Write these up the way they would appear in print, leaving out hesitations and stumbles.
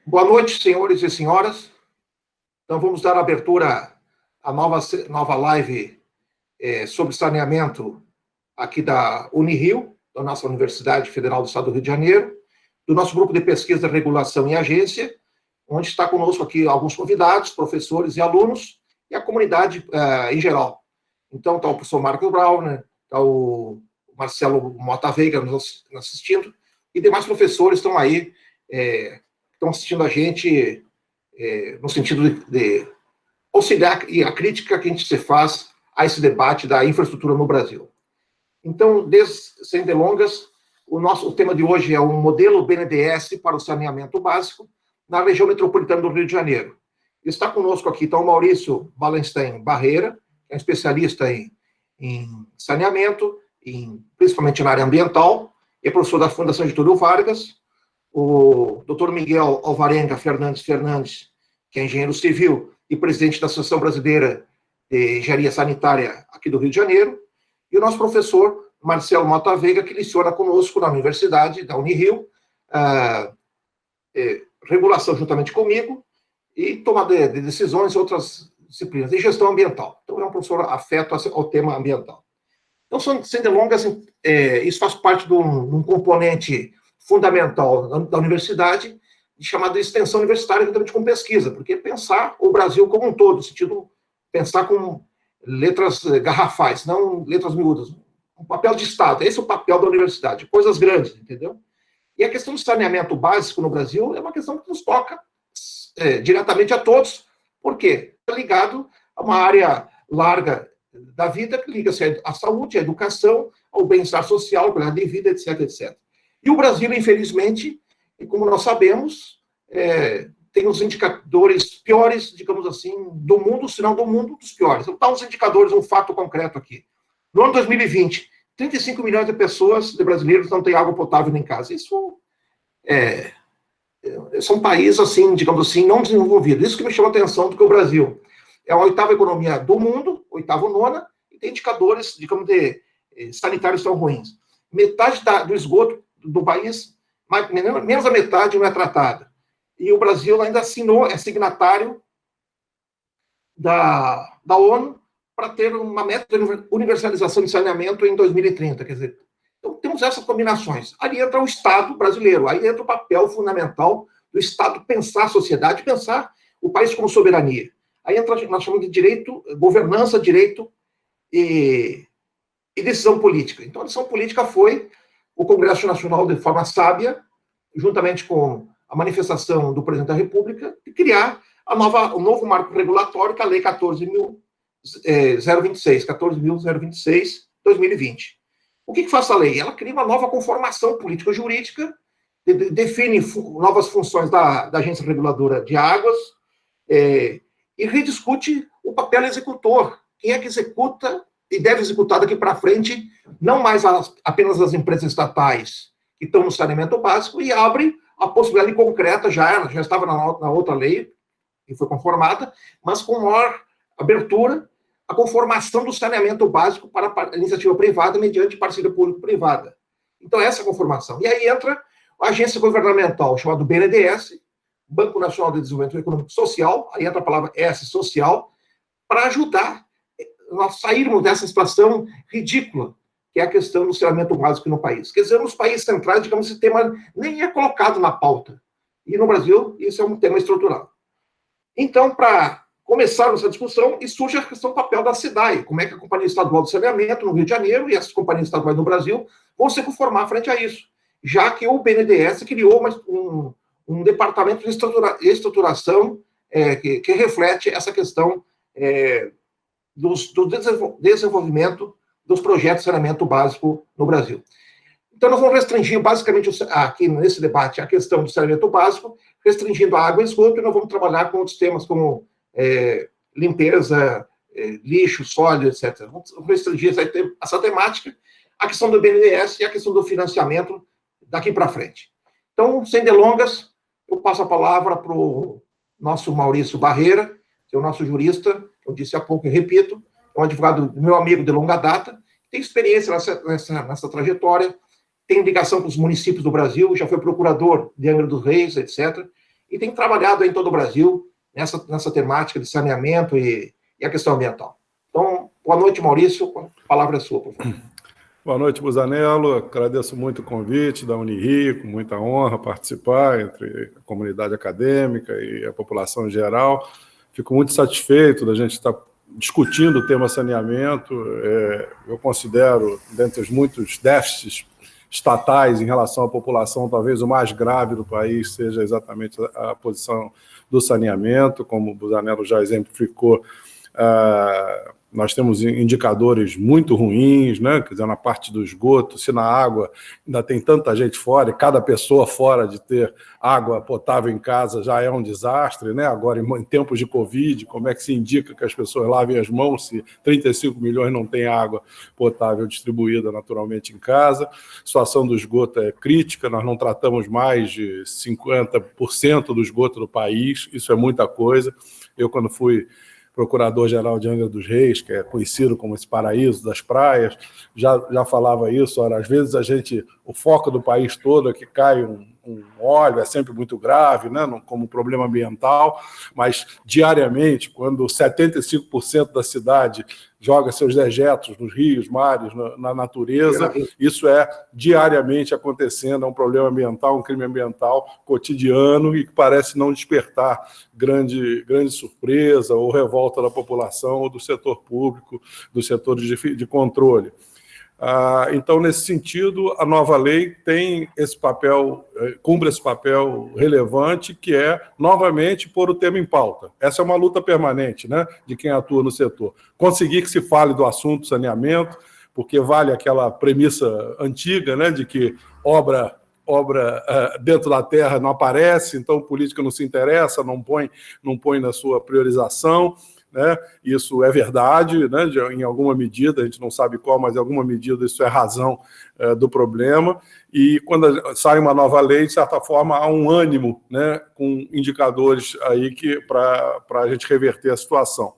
Boa noite, senhores e senhoras. Então, vamos dar abertura à nova live sobre saneamento aqui da Unirio, da nossa Universidade Federal do Estado do Rio de Janeiro, do nosso grupo de pesquisa, regulação e agência, onde está conosco aqui alguns convidados, professores e alunos, e a comunidade em geral. Então, está o professor Marcos Brown, né? Está o Marcelo Mota Veiga nos assistindo, e demais professores estão aí, estão assistindo a gente no sentido de auxiliar e a crítica que a gente se faz a esse debate da infraestrutura no Brasil. Então, sem delongas, o tema de hoje é o modelo BNDES para o saneamento básico na região metropolitana do Rio de Janeiro. Está conosco aqui, então, o Maurício Wallenstein Barreira, que é especialista em saneamento, principalmente na área ambiental, é professor da Fundação Getúlio Vargas, o Dr. Miguel Alvarenga Fernandes, que é engenheiro civil e presidente da Associação Brasileira de Engenharia Sanitária aqui do Rio de Janeiro, e o nosso professor Marcelo Mota Veiga, que leciona conosco na Universidade da Unirio, regulação juntamente comigo, e tomada de decisões e outras disciplinas, e gestão ambiental. Então, é um professor afeto ao tema ambiental. Então, sem delongas, isso faz parte de um componente fundamental da universidade, chamado de extensão universitária, juntamente com pesquisa, porque pensar o Brasil como um todo, no sentido pensar com letras garrafais, não letras miúdas, um papel de Estado, esse é o papel da universidade, coisas grandes, entendeu? E a questão do saneamento básico no Brasil é uma questão que nos toca diretamente a todos, por quê? Está ligado a uma área larga da vida, que liga-se à saúde, à educação, ao bem-estar social, à qualidade de vida, etc, etc. E o Brasil, infelizmente, como nós sabemos, tem os indicadores piores, digamos assim, do mundo, se não do mundo, dos piores. Então, tá os indicadores, um fato concreto aqui. No ano 2020, 35 milhões de pessoas, de brasileiros, não têm água potável em casa. Isso é um país, assim, digamos assim, não desenvolvido. Isso que me chama a atenção, do que o Brasil é a 8ª economia do mundo, 8ª ou 9ª, e tem indicadores, digamos, sanitários tão ruins. Metade do esgoto do país, menos da metade, não é tratada. E o Brasil ainda é signatário da ONU para ter uma meta de universalização de saneamento em 2030. Quer dizer, então temos essas combinações. Ali entra o Estado brasileiro, aí entra o papel fundamental do Estado pensar a sociedade, pensar o país como soberania. Aí entra, nós chamamos de direito, governança, direito e decisão política. Então, a decisão política foi o Congresso Nacional, de forma sábia, juntamente com a manifestação do Presidente da República, de criar o novo marco regulatório, que é a Lei 14.026, 2020. O que faz a lei? Ela cria uma nova conformação político-jurídica, define novas funções da Agência Reguladora de Águas, e rediscute o papel executor. Quem é que executa e deve executar daqui para frente, não mais apenas as empresas estatais que estão no saneamento básico, e abre a possibilidade concreta, já estava na outra lei, que foi conformada, mas com maior abertura, a conformação do saneamento básico para a iniciativa privada mediante parceria público-privada. Então, essa é a conformação. E aí entra a agência governamental, chamada BNDES, Banco Nacional de Desenvolvimento Econômico e Social, aí entra a palavra S, social, para ajudar nós sairmos dessa situação ridícula, que é a questão do saneamento básico no país. Quer dizer, nos países centrais, digamos, esse tema nem é colocado na pauta. E no Brasil, isso é um tema estrutural. Então, para começar essa discussão, e surge a questão do papel da SEDAI, como é que a Companhia Estadual de Saneamento no Rio de Janeiro e as companhias estaduais no Brasil vão se conformar frente a isso, já que o BNDES criou um departamento de estruturação que reflete essa questão do desenvolvimento dos projetos de saneamento básico no Brasil. Então, nós vamos restringir, basicamente, aqui nesse debate, a questão do saneamento básico, restringindo a água e esgoto, e nós vamos trabalhar com outros temas como limpeza, lixo, sólido, etc. Vamos restringir essa temática, a questão do BNDES e a questão do financiamento daqui para frente. Então, sem delongas, eu passo a palavra para o nosso Maurício Barreira, que é o nosso jurista, eu disse há pouco e repito, é um advogado meu amigo de longa data, tem experiência nessa trajetória, tem ligação com os municípios do Brasil, já foi procurador de Angra dos Reis, etc. e tem trabalhado em todo o Brasil nessa temática de saneamento e a questão ambiental. Então, boa noite, Maurício. A palavra é sua, por favor. Boa noite, Busanello. Agradeço muito o convite da Unirio, com muita honra participar entre a comunidade acadêmica e a população em geral. Fico muito satisfeito da gente estar discutindo o tema saneamento. Eu considero, dentre os muitos déficits estatais em relação à população, talvez o mais grave do país seja exatamente a posição do saneamento, como o Busanello já exemplificou. Nós temos indicadores muito ruins, né? Quer dizer, na parte do esgoto, se na água ainda tem tanta gente fora, e cada pessoa fora de ter água potável em casa já é um desastre, né? Agora, em tempos de Covid, como é que se indica que as pessoas lavem as mãos se 35 milhões não têm água potável distribuída naturalmente em casa? A situação do esgoto é crítica, nós não tratamos mais de 50% do esgoto do país, isso é muita coisa. Eu, quando fui procurador-geral de Angra dos Reis, que é conhecido como esse paraíso das praias, já falava isso. Olha, às vezes o foco do país todo é que cai um óleo, é sempre muito grave, né, como problema ambiental, mas diariamente, quando 75% da cidade joga seus dejetos nos rios, mares, na natureza, isso é diariamente acontecendo, é um problema ambiental, um crime ambiental cotidiano e que parece não despertar grande surpresa ou revolta da população ou do setor público, dos setores de controle. Então, nesse sentido, a nova lei tem esse papel, cumpre esse papel relevante, que é, novamente, pôr o tema em pauta. Essa é uma luta permanente, né, de quem atua no setor. Conseguir que se fale do assunto saneamento, porque vale aquela premissa antiga, né, de que obra dentro da terra não aparece, então política não se interessa, não põe na sua priorização. Né? Isso é verdade, né? Em alguma medida, a gente não sabe qual, mas em alguma medida isso é razão do problema. E quando sai uma nova lei, de certa forma, há um ânimo, né, com indicadores aí para a gente reverter a situação.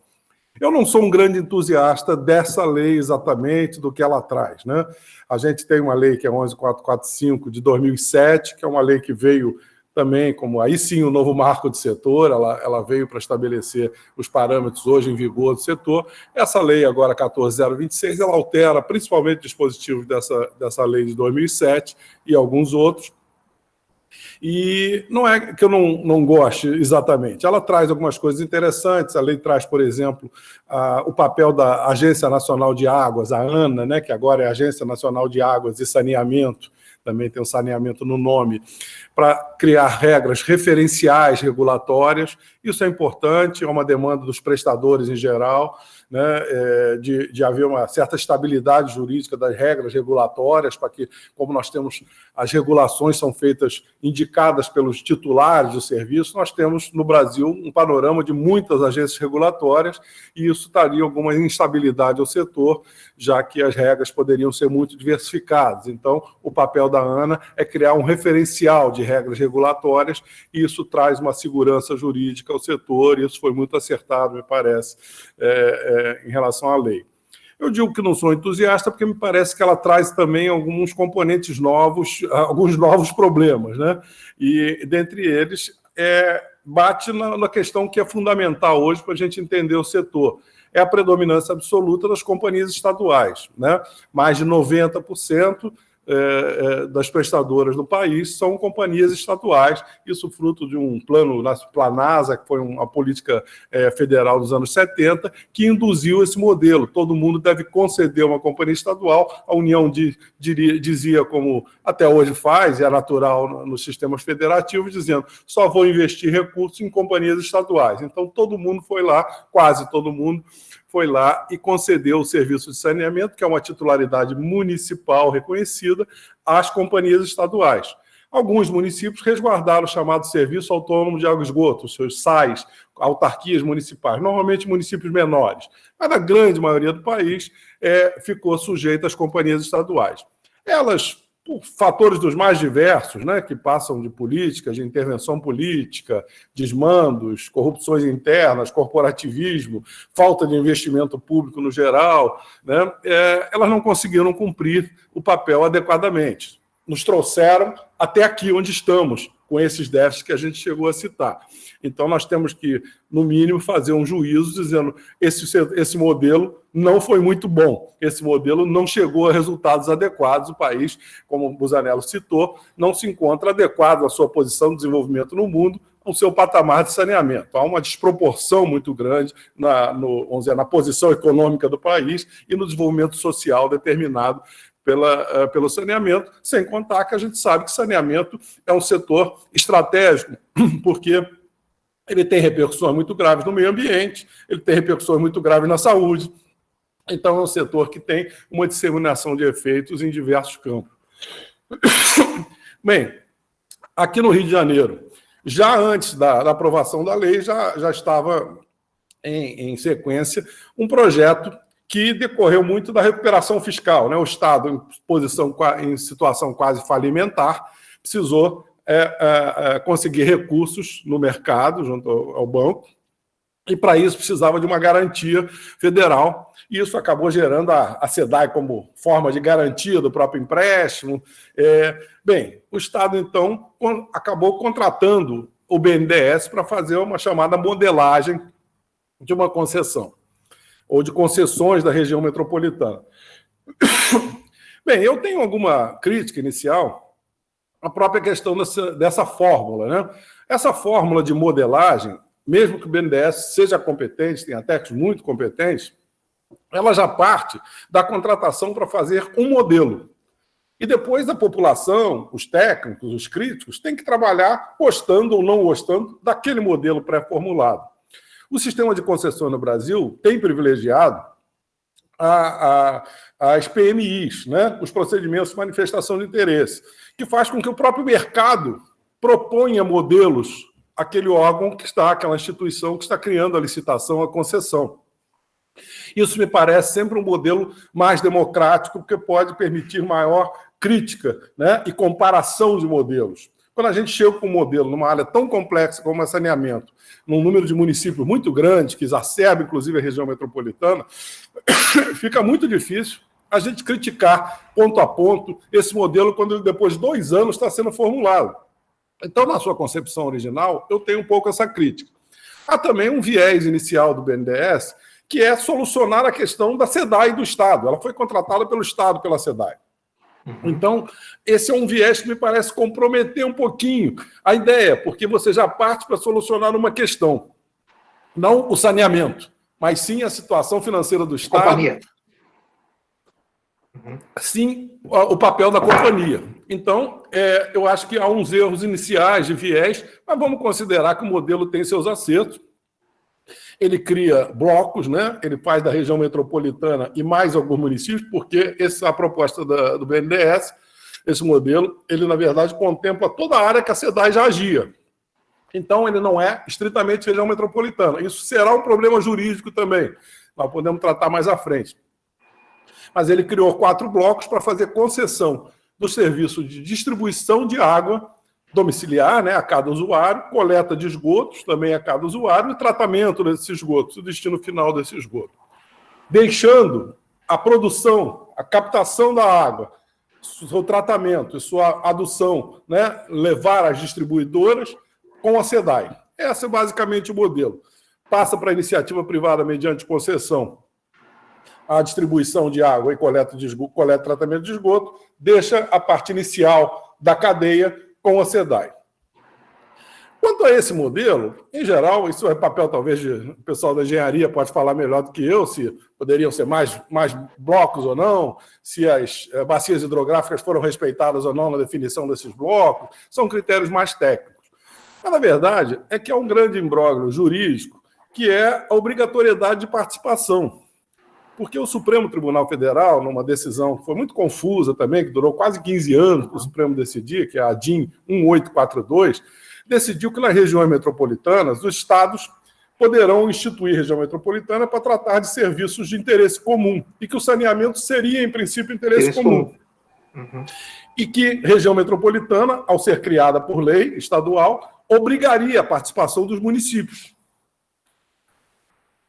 Eu não sou um grande entusiasta dessa lei exatamente, do que ela traz, né? A gente tem uma lei que é 11.445 de 2007, que é uma lei que veio também como, aí sim, o novo marco de setor, ela veio para estabelecer os parâmetros hoje em vigor do setor. Essa lei agora, 14.026, ela altera principalmente dispositivos dessa lei de 2007 e alguns outros. E não é que eu não goste exatamente, ela traz algumas coisas interessantes. A lei traz, por exemplo, o papel da Agência Nacional de Águas, a ANA, né, que agora é a Agência Nacional de Águas e Saneamento, também tem o saneamento no nome, para criar regras referenciais regulatórias. Isso é importante, é uma demanda dos prestadores em geral, né, de haver uma certa estabilidade jurídica das regras regulatórias, para que, como nós temos, as regulações são feitas, indicadas pelos titulares do serviço, nós temos no Brasil um panorama de muitas agências regulatórias, e isso traria alguma instabilidade ao setor, já que as regras poderiam ser muito diversificadas. Então, o papel da ANA é criar um referencial de regras regulatórias, e isso traz uma segurança jurídica ao setor, e isso foi muito acertado, me parece, em relação à lei. Eu digo que não sou entusiasta porque me parece que ela traz também alguns componentes novos, alguns novos problemas, né? E, dentre eles, bate na questão que é fundamental hoje para a gente entender o setor. É a predominância absoluta das companhias estaduais, né? Mais de 90% das prestadoras do país são companhias estaduais, isso fruto de um plano, Planasa, que foi uma política federal dos anos 70, que induziu esse modelo. Todo mundo deve conceder uma companhia estadual. A União dizia, como até hoje faz, e é natural nos sistemas federativos, dizendo: só vou investir recursos em companhias estaduais. Então, todo mundo foi lá, quase todo mundo foi lá e concedeu o serviço de saneamento, que é uma titularidade municipal reconhecida, às companhias estaduais. Alguns municípios resguardaram o chamado Serviço Autônomo de Água e Esgoto, os seus SAIs, autarquias municipais, normalmente municípios menores. Mas a grande maioria do país ficou sujeita às companhias estaduais. Elas, por fatores dos mais diversos, né, que passam de políticas, de intervenção política, desmandos, corrupções internas, corporativismo, falta de investimento público no geral, né, elas não conseguiram cumprir o papel adequadamente. nos trouxeram até aqui onde estamos, com esses déficits que a gente chegou a citar. Então, nós temos que, no mínimo, fazer um juízo dizendo esse modelo não foi muito bom, esse modelo não chegou a resultados adequados, o país, como o Busanello citou, não se encontra adequado à sua posição de desenvolvimento no mundo, ao seu patamar de saneamento. Há uma desproporção muito grande vamos dizer, na posição econômica do país e no desenvolvimento social determinado pelo saneamento, sem contar que a gente sabe que saneamento é um setor estratégico, porque ele tem repercussões muito graves no meio ambiente, ele tem repercussões muito graves na saúde. Então, é um setor que tem uma disseminação de efeitos em diversos campos. Bem, aqui no Rio de Janeiro, já antes da aprovação da lei, já estava em sequência um projeto que decorreu muito da recuperação fiscal, né? O Estado, em situação quase falimentar, precisou conseguir recursos no mercado, junto ao banco, e para isso precisava de uma garantia federal, e isso acabou gerando a SEDAI como forma de garantia do próprio empréstimo. Bem, o Estado, então, acabou contratando o BNDES para fazer uma chamada modelagem de uma concessão, ou de concessões da região metropolitana. Bem, eu tenho alguma crítica inicial à própria questão dessa fórmula, né? Essa fórmula de modelagem, mesmo que o BNDES seja competente, tenha técnicos muito competentes, ela já parte da contratação para fazer um modelo. E depois a população, os técnicos, os críticos, têm que trabalhar gostando ou não gostando daquele modelo pré-formulado. O sistema de concessão no Brasil tem privilegiado as PMIs, né? Os procedimentos de manifestação de interesse, que faz com que o próprio mercado proponha modelos àquele órgão que está, aquela instituição que está criando a licitação, a concessão. Isso me parece sempre um modelo mais democrático, porque pode permitir maior crítica, né, e comparação de modelos. Quando a gente chega com um modelo numa área tão complexa como é saneamento, num número de municípios muito grande, que exacerba, inclusive, a região metropolitana, fica muito difícil a gente criticar ponto a ponto esse modelo quando ele, depois de 2 anos, está sendo formulado. Então, na sua concepção original, eu tenho um pouco essa crítica. Há também um viés inicial do BNDES, que é solucionar a questão da SEDAI do Estado. Ela foi contratada pelo Estado, pela SEDAI. Então, esse é um viés que me parece comprometer um pouquinho a ideia, porque você já parte para solucionar uma questão. Não o saneamento, mas sim a situação financeira do Estado. Companhia. Sim, o papel da companhia. Então, eu acho que há uns erros iniciais de viés, mas vamos considerar que o modelo tem seus acertos. Ele cria blocos, né? Ele faz da região metropolitana e mais alguns municípios, porque essa é a proposta do BNDES, esse modelo, ele, na verdade, contempla toda a área que a SEDAI já agia. Então, ele não é estritamente região metropolitana. Isso será um problema jurídico também. Nós podemos tratar mais à frente. Mas ele criou 4 blocos para fazer concessão do serviço de distribuição de água domiciliar, né, a cada usuário, coleta de esgotos também a cada usuário e tratamento desses esgotos, o destino final desse esgoto. Deixando a produção, a captação da água, seu tratamento e sua adução, né, levar às distribuidoras com a SEDAI. Esse é basicamente o modelo. Passa para a iniciativa privada mediante concessão a distribuição de água e coleta e tratamento de esgoto, deixa a parte inicial da cadeia com a SEDAI. Quanto a esse modelo, em geral, isso é papel talvez o pessoal da engenharia pode falar melhor do que eu, se poderiam ser mais blocos ou não, se as bacias hidrográficas foram respeitadas ou não na definição desses blocos, são critérios mais técnicos. Mas, na verdade, é que há um grande imbróglio jurídico, que é a obrigatoriedade de participação. Porque o Supremo Tribunal Federal, numa decisão que foi muito confusa também, que durou quase 15 anos para o Supremo decidir, que é a ADIM 1842, decidiu que nas regiões metropolitanas, os estados poderão instituir região metropolitana para tratar de serviços de interesse comum, e que o saneamento seria, em princípio, interesse comum. E que região metropolitana, ao ser criada por lei estadual, obrigaria a participação dos municípios.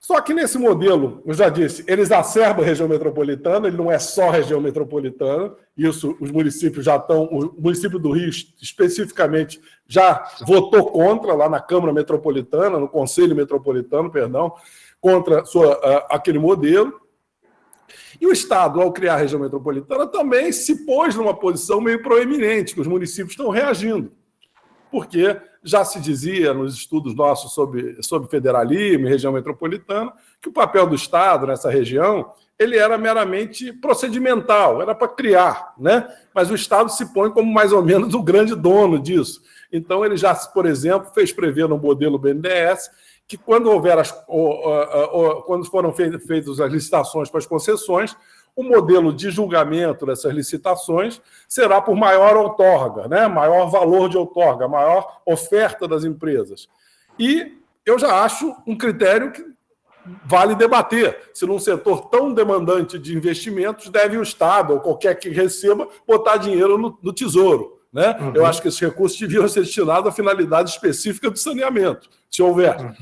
Só que nesse modelo, eu já disse, ele exacerba a região metropolitana, ele não é só região metropolitana, isso os municípios já estão, o município do Rio especificamente já votou contra lá na Câmara Metropolitana, no Conselho Metropolitano, perdão, contra aquele modelo. E o Estado, ao criar a região metropolitana, também se pôs numa posição meio proeminente, que os municípios estão reagindo. Porque já se dizia nos estudos nossos sobre federalismo e região metropolitana que o papel do Estado nessa região ele era meramente procedimental, era para criar, né? Mas o Estado se põe como mais ou menos o grande dono disso. Então, ele já, por exemplo, fez prever no modelo BNDES que quando foram feitas as licitações para as concessões, o modelo de julgamento dessas licitações será por maior outorga, né? Maior valor de outorga, maior oferta das empresas. E eu já acho um critério que vale debater. Se num setor tão demandante de investimentos, deve o Estado, ou qualquer que receba, botar dinheiro no tesouro. Né? Uhum. Eu acho que esses recursos deviam ser destinados à finalidade específica do saneamento, se houver. Uhum.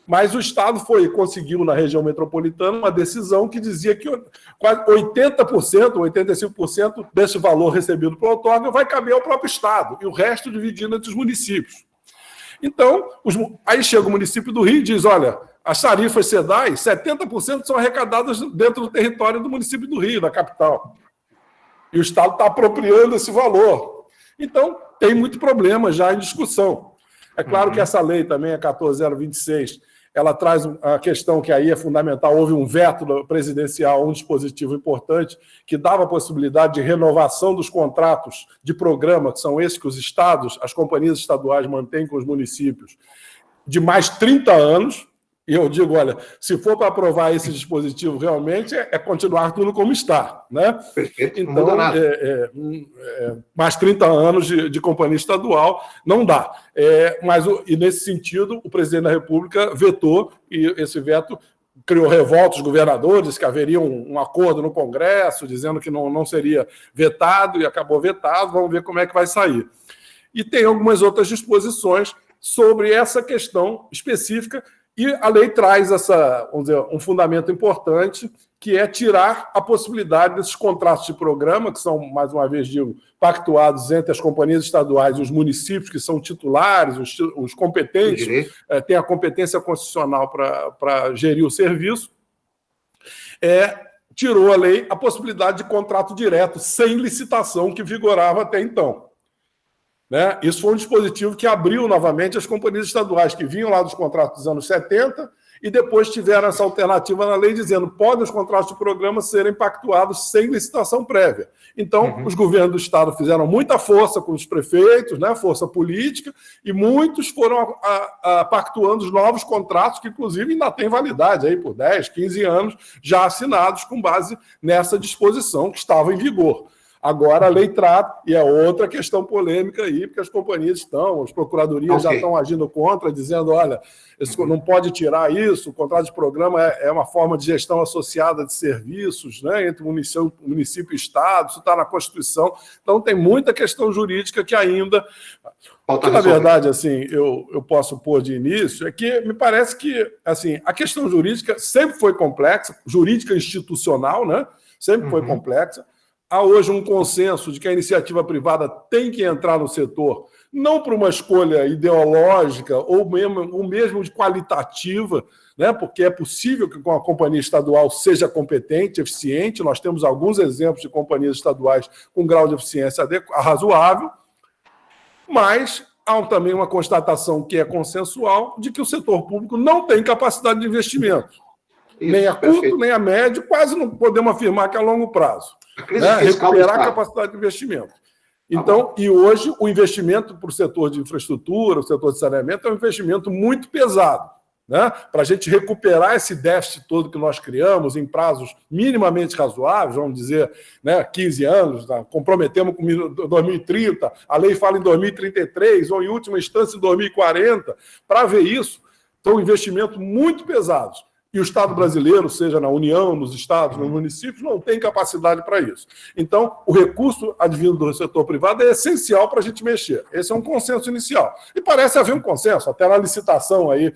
Mas o Estado conseguiu, na região metropolitana, uma decisão que dizia que quase 80%, 85% desse valor recebido pela outorga vai caber ao próprio Estado, e o resto dividido entre os municípios. Então, aí chega o município do Rio e diz, olha, as tarifas SEDAI, 70% são arrecadadas dentro do território do município do Rio, da capital. E o Estado está apropriando esse valor. Então, tem muito problema já em discussão. É claro que essa lei também, a 14.026, ela traz a questão que aí é fundamental. Houve um veto presidencial, um dispositivo importante, que dava a possibilidade de renovação dos contratos de programa, que são esses que os estados, as companhias estaduais mantêm com os municípios, de mais 30 anos. E eu digo, olha, se for para aprovar esse dispositivo realmente, é continuar tudo como está. Né? Perfeito, então, mais 30 anos de companhia estadual não dá. E nesse sentido, o presidente da República vetou, e esse veto criou revolta dos governadores, que haveria um acordo no Congresso, dizendo que não seria vetado, e acabou vetado. Vamos ver como é que vai sair. E tem algumas outras disposições sobre essa questão específica. E a lei traz um fundamento importante, que é tirar a possibilidade desses contratos de programa, que são, mais uma vez digo, pactuados entre as companhias estaduais e os municípios, que são titulares, os competentes, têm a competência constitucional para gerir o serviço. Tirou a lei a possibilidade de contrato direto, sem licitação, que vigorava até então. Né? Isso foi um dispositivo que abriu novamente as companhias estaduais que vinham lá dos contratos dos anos 70 e depois tiveram essa alternativa na lei dizendo que podem os contratos de programa serem pactuados sem licitação prévia. Então, os governos do Estado fizeram muita força com os prefeitos, né? Força política, e muitos foram pactuando os novos contratos, que inclusive ainda têm validade aí por 10, 15 anos, já assinados com base nessa disposição que estava em vigor. Agora a lei trata, e é outra questão polêmica aí, porque as companhias as procuradorias já estão agindo contra, dizendo, olha, não pode tirar isso, o contrato de programa é uma forma de gestão associada de serviços, né, entre município e Estado, isso está na Constituição. Então tem muita questão jurídica que ainda... O que, na verdade, assim, eu posso pôr de início é que me parece que assim, a questão jurídica sempre foi complexa, jurídica institucional, né, sempre foi complexa. Há hoje um consenso de que a iniciativa privada tem que entrar no setor, não por uma escolha ideológica ou mesmo de qualitativa, né? Porque é possível que a companhia estadual seja competente, eficiente. Nós temos alguns exemplos de companhias estaduais com grau de eficiência razoável, mas há também uma constatação que é consensual de que o setor público não tem capacidade de investimento. Isso, nem a curto, nem a médio, quase não podemos afirmar que a longo prazo. Recuperar a capacidade de investimento. Então, e hoje o investimento para o setor de infraestrutura, o setor de saneamento, é um investimento muito pesado. Né? Para a gente recuperar esse déficit todo que nós criamos em prazos minimamente razoáveis, vamos dizer, né, 15 anos, tá? Comprometemos com 2030, a lei fala em 2033, ou em última instância em 2040, para ver isso, são investimentos muito pesados. E o Estado brasileiro, seja na União, nos estados, nos municípios, não tem capacidade para isso. Então, o recurso advindo do setor privado é essencial para a gente mexer. Esse é um consenso inicial. E parece haver um consenso, até na licitação aí,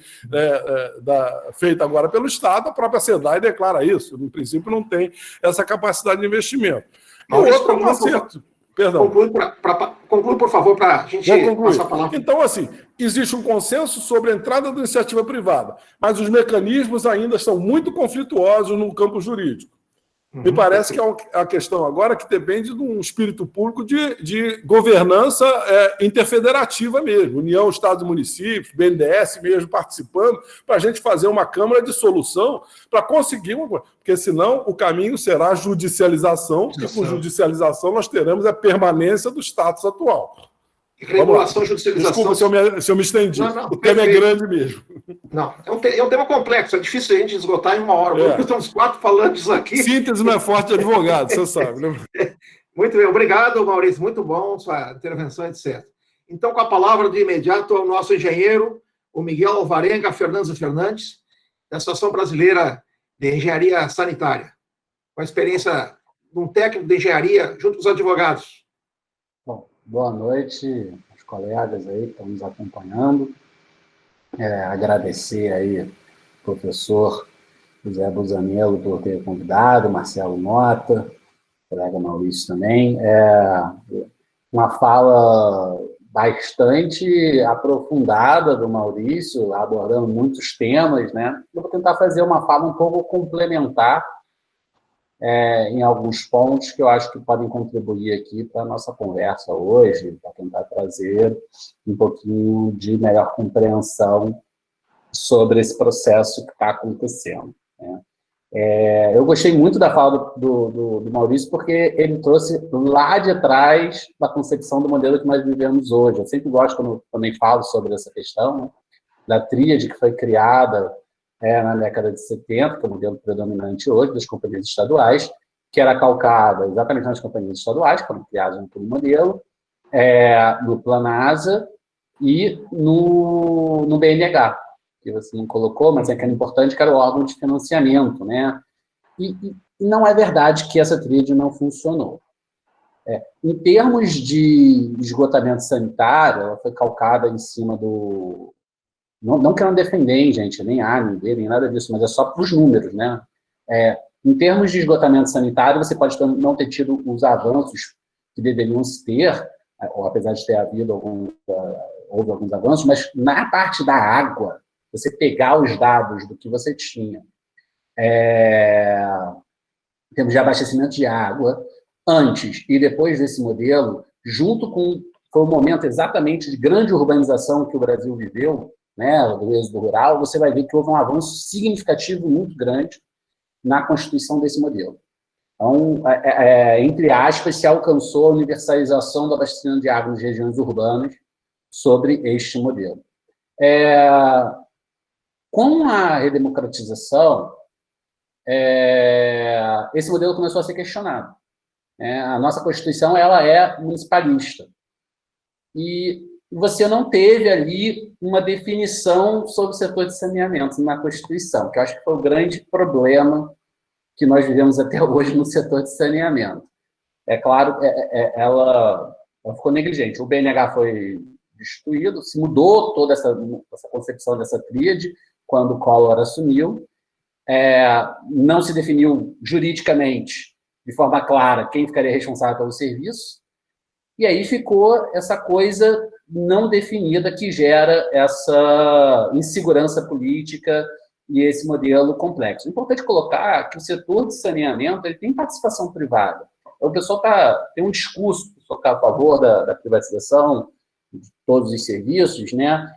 feita agora pelo Estado, a própria SEDAI declara isso. No princípio, não tem essa capacidade de investimento. E o outro é um acerto. Perdão. Conclui, por favor, para a gente passar a palavra. Então, assim, existe um consenso sobre a entrada da iniciativa privada, mas os mecanismos ainda são muito conflituosos no campo jurídico. Me parece que é a questão agora que depende de um espírito público de governança interfederativa mesmo, União, Estados e Municípios, BNDES mesmo participando, para a gente fazer uma câmara de solução para conseguir uma coisa. Porque senão o caminho será a judicialização, e com judicialização nós teremos a permanência do status atual. Regulação e judicialização. Desculpa se eu me estendi. Não, o tema é grande mesmo. Não, é um tema complexo, é difícil a gente esgotar em uma hora. Estamos 4 falando disso aqui. Síntese não é forte de advogado, você sabe, né? Muito bem, obrigado, Maurício, muito bom sua intervenção, etc. Então, com a palavra de imediato ao nosso engenheiro, o Miguel Alvarenga Fernandes, da Associação Brasileira de Engenharia Sanitária, com a experiência de um técnico de engenharia junto com os advogados. Bom, boa noite aos colegas aí que estão nos acompanhando. Agradecer aí ao professor José Busanello por ter convidado, Marcelo Mota, colega Maurício também. Uma fala bastante aprofundada do Maurício, abordando muitos temas, né? Eu vou tentar fazer uma fala um pouco complementar em alguns pontos que eu acho que podem contribuir aqui para a nossa conversa hoje, para tentar trazer um pouquinho de melhor compreensão sobre esse processo que está acontecendo, né? Eu gostei muito da fala do Maurício, porque ele trouxe lá de trás da concepção do modelo que nós vivemos hoje. Eu sempre gosto, quando também falo sobre essa questão, né, da tríade que foi criada na década de 70, que é o modelo predominante hoje das companhias estaduais, que era calcada exatamente nas companhias estaduais, que foram criadas naquele modelo, no Planasa e no BNH, que você não colocou, mas que era importante, que era o órgão de financiamento, né? E não é verdade que essa tríade não funcionou. Em termos de esgotamento sanitário, ela foi calcada em cima do... Não quero defender, gente, nem A, nem B, nem nada disso, mas é só para os números, né? Em termos de esgotamento sanitário, você pode não ter tido os avanços que deveriam se ter, ou apesar de ter havido houve alguns avanços, mas na parte da água, você pegar os dados do que você tinha, em termos de abastecimento de água, antes e depois desse modelo, junto com... Foi um momento exatamente de grande urbanização que o Brasil viveu, né, do êxodo rural, você vai ver que houve um avanço significativo muito grande na constituição desse modelo. Então, entre aspas, se alcançou a universalização do abastecimento de água nas regiões urbanas sobre este modelo. Com a redemocratização, esse modelo começou a ser questionado. A nossa Constituição ela é municipalista. E você não teve ali uma definição sobre o setor de saneamento na Constituição, que eu acho que foi o grande problema que nós vivemos até hoje no setor de saneamento. É claro, ela ficou negligente. O BNH foi destituído, se mudou toda essa concepção dessa tríade quando o Collor assumiu, não se definiu juridicamente, de forma clara, quem ficaria responsável pelo serviço, e aí ficou essa coisa não definida que gera essa insegurança política e esse modelo complexo. É importante colocar que o setor de saneamento ele tem participação privada. O pessoal tem um discurso, o pessoal está a favor da privatização de todos os serviços, né?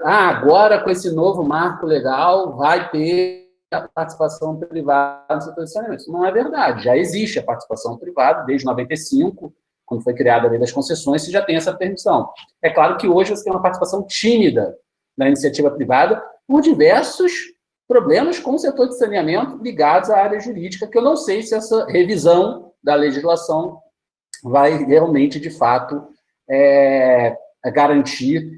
Agora, com esse novo marco legal, vai ter a participação privada no setor de saneamento. Isso não é verdade. Já existe a participação privada desde 95, quando foi criada a lei das concessões, você já tem essa permissão. É claro que hoje você tem uma participação tímida na iniciativa privada por diversos problemas com o setor de saneamento ligados à área jurídica, que eu não sei se essa revisão da legislação vai realmente, de fato, garantir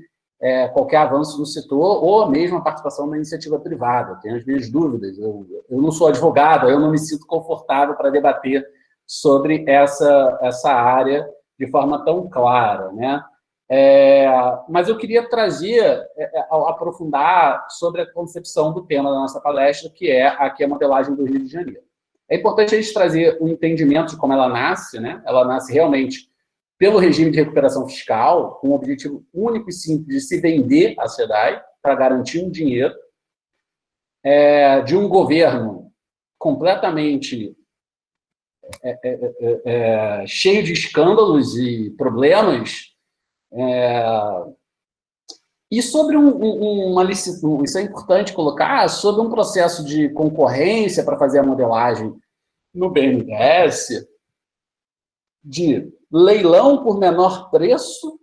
qualquer avanço no setor ou mesmo a participação da iniciativa privada. Tenho as minhas dúvidas. Eu não sou advogado, eu não me sinto confortável para debater sobre essa área de forma tão clara, né? Mas eu queria trazer, aprofundar sobre a concepção do tema da nossa palestra, que é aqui a modelagem do Rio de Janeiro. É importante a gente trazer um entendimento de como ela nasce, né? Ela nasce realmente pelo regime de recuperação fiscal, com o objetivo único e simples de se vender a SEDAI para garantir um dinheiro, de um governo completamente cheio de escândalos e problemas, e sobre uma licitação, isso é importante colocar, sobre um processo de concorrência para fazer a modelagem no BNDES, de leilão por menor preço,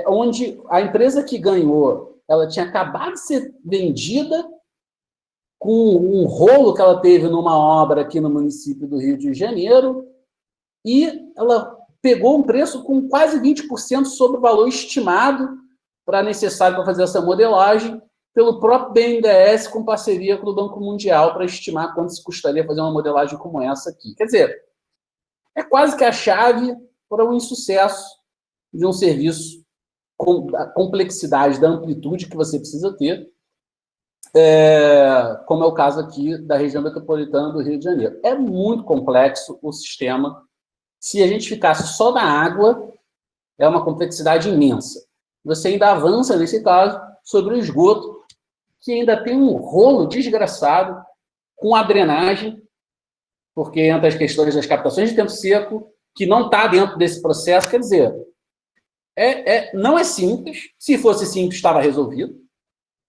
onde a empresa que ganhou, ela tinha acabado de ser vendida com um rolo que ela teve numa obra aqui no município do Rio de Janeiro, e ela pegou um preço com quase 20% sobre o valor estimado necessário para fazer essa modelagem, pelo próprio BNDES, com parceria com o Banco Mundial, para estimar quanto se custaria fazer uma modelagem como essa aqui. Quer dizer, é quase que a chave para o insucesso de um serviço com a complexidade da amplitude que você precisa ter, como é o caso aqui da região metropolitana do Rio de Janeiro. É muito complexo o sistema. Se a gente ficasse só na água, é uma complexidade imensa. Você ainda avança, nesse caso, sobre o esgoto, que ainda tem um rolo desgraçado com a drenagem, porque entra as questões das captações de tempo seco, que não está dentro desse processo. Quer dizer, não é simples. Se fosse simples, estava resolvido.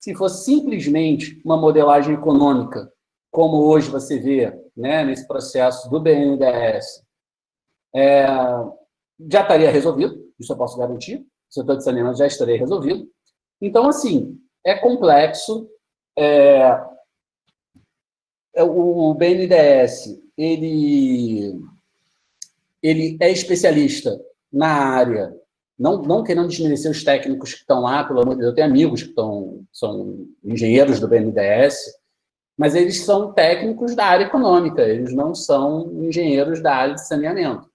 Se fosse simplesmente uma modelagem econômica, como hoje você vê, né, nesse processo do BNDES, já estaria resolvido, isso eu posso garantir. O setor de saneamento já estaria resolvido. Então, assim, é complexo. O BNDES, ele é especialista na área, não querendo desmerecer os técnicos que estão lá, pelo amor de Deus, eu tenho amigos que são engenheiros do BNDES, mas eles são técnicos da área econômica, eles não são engenheiros da área de saneamento.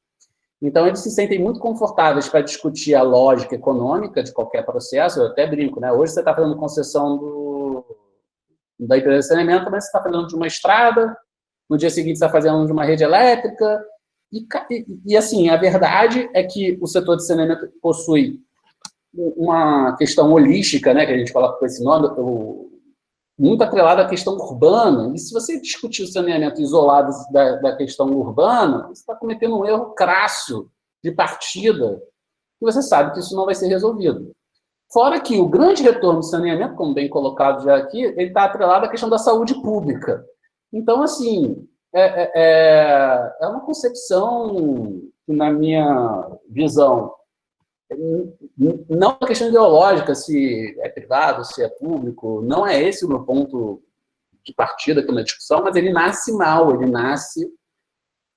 Então, eles se sentem muito confortáveis para discutir a lógica econômica de qualquer processo. Eu até brinco, né? Hoje você está fazendo concessão da empresa de saneamento, mas você está fazendo de uma estrada, no dia seguinte você está fazendo de uma rede elétrica. E assim, a verdade é que o setor de saneamento possui uma questão holística, né, que a gente coloca com esse nome, muito atrelada à questão urbana. E se você discutir o saneamento isolado da questão urbana, você está cometendo um erro crasso de partida, e você sabe que isso não vai ser resolvido. Fora que o grande retorno do saneamento, como bem colocado já aqui, ele está atrelado à questão da saúde pública. Então, assim, é uma concepção que, na minha visão, não é uma questão ideológica, se é privado, se é público, não é esse o meu ponto de partida aqui na discussão, mas ele nasce mal, ele nasce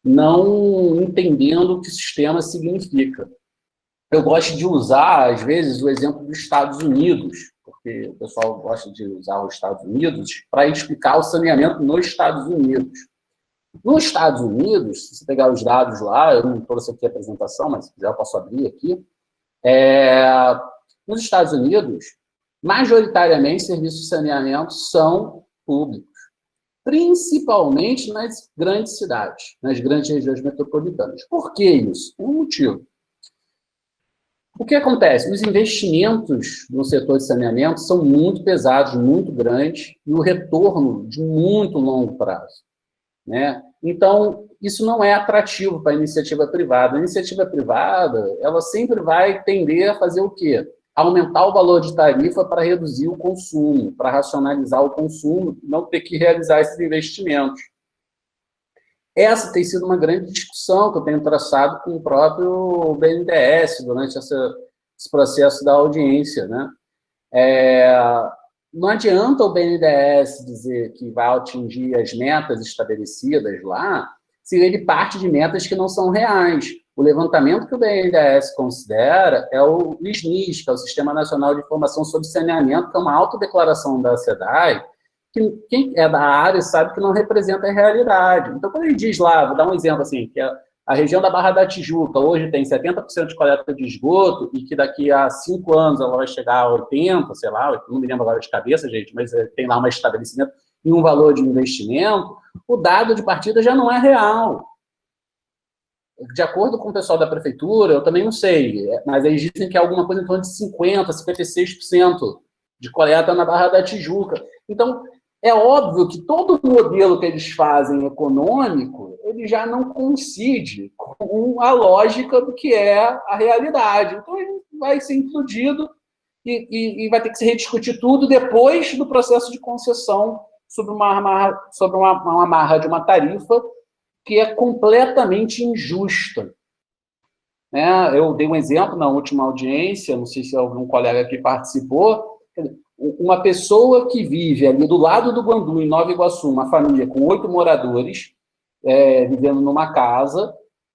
não entendendo o que o sistema significa. Eu gosto de usar, às vezes, o exemplo dos Estados Unidos, porque o pessoal gosta de usar os Estados Unidos para explicar o saneamento nos Estados Unidos. Nos Estados Unidos, se você pegar os dados lá, eu não trouxe aqui a apresentação, mas se quiser eu posso abrir aqui. Nos Estados Unidos, majoritariamente, serviços de saneamento são públicos, principalmente nas grandes cidades, nas grandes regiões metropolitanas. Por que isso? Um motivo. O que acontece? Os investimentos no setor de saneamento são muito pesados, muito grandes, e o retorno de muito longo prazo, né? Então, isso não é atrativo para a iniciativa privada. A iniciativa privada, ela sempre vai tender a fazer o quê? Aumentar o valor de tarifa para reduzir o consumo, para racionalizar o consumo, não ter que realizar esses investimentos. Essa tem sido uma grande discussão que eu tenho traçado com o próprio BNDES durante esse processo da audiência, né? Não adianta o BNDES dizer que vai atingir as metas estabelecidas lá, se ele parte de metas que não são reais. O levantamento que o BNDES considera é o SNIS, que é o Sistema Nacional de Informação sobre Saneamento, que é uma autodeclaração da SEDAI, que quem é da área sabe que não representa a realidade. Então, quando ele diz lá, vou dar um exemplo assim, que a região da Barra da Tijuca hoje tem 70% de coleta de esgoto e que daqui a 5 anos ela vai chegar a 80%, sei lá, não me lembro agora de cabeça, gente, mas tem lá um estabelecimento e um valor de investimento, o dado de partida já não é real. De acordo com o pessoal da prefeitura, eu também não sei, mas eles dizem que é alguma coisa em torno de 50%, 56% de coleta na Barra da Tijuca. Então, é óbvio que todo o modelo que eles fazem econômico, ele já não coincide com a lógica do que é a realidade. Então, ele vai ser incluído e vai ter que se rediscutir tudo depois do processo de concessão sobre uma amarra de uma tarifa que é completamente injusta. Eu dei um exemplo na última audiência, não sei se algum colega aqui participou, uma pessoa que vive ali do lado do Guandu, em Nova Iguaçu, uma família com 8 moradores, vivendo numa casa,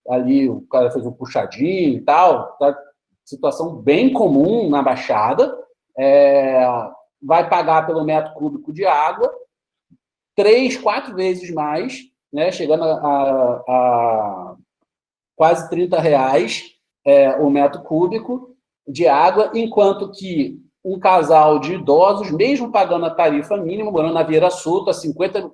ali o cara fez um puxadinho e tal, tá, situação bem comum na Baixada, vai pagar pelo metro cúbico de água 3, 4 vezes mais, chegando a quase R$30 o metro cúbico de água, enquanto que um casal de idosos, mesmo pagando a tarifa mínima, morando na Vieira Soto, a 50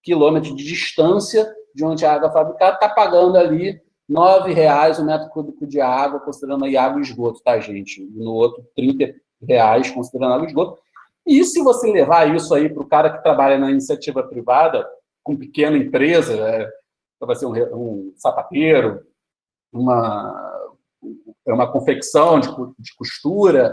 quilômetros de distância de onde a água é fabricada, está pagando ali R$9 o metro cúbico de água, considerando aí água e esgoto, tá, gente? E no outro, R$30, considerando água e esgoto. E se você levar isso aí para o cara que trabalha na iniciativa privada, com pequena empresa, vai ser um sapateiro, uma confecção de costura,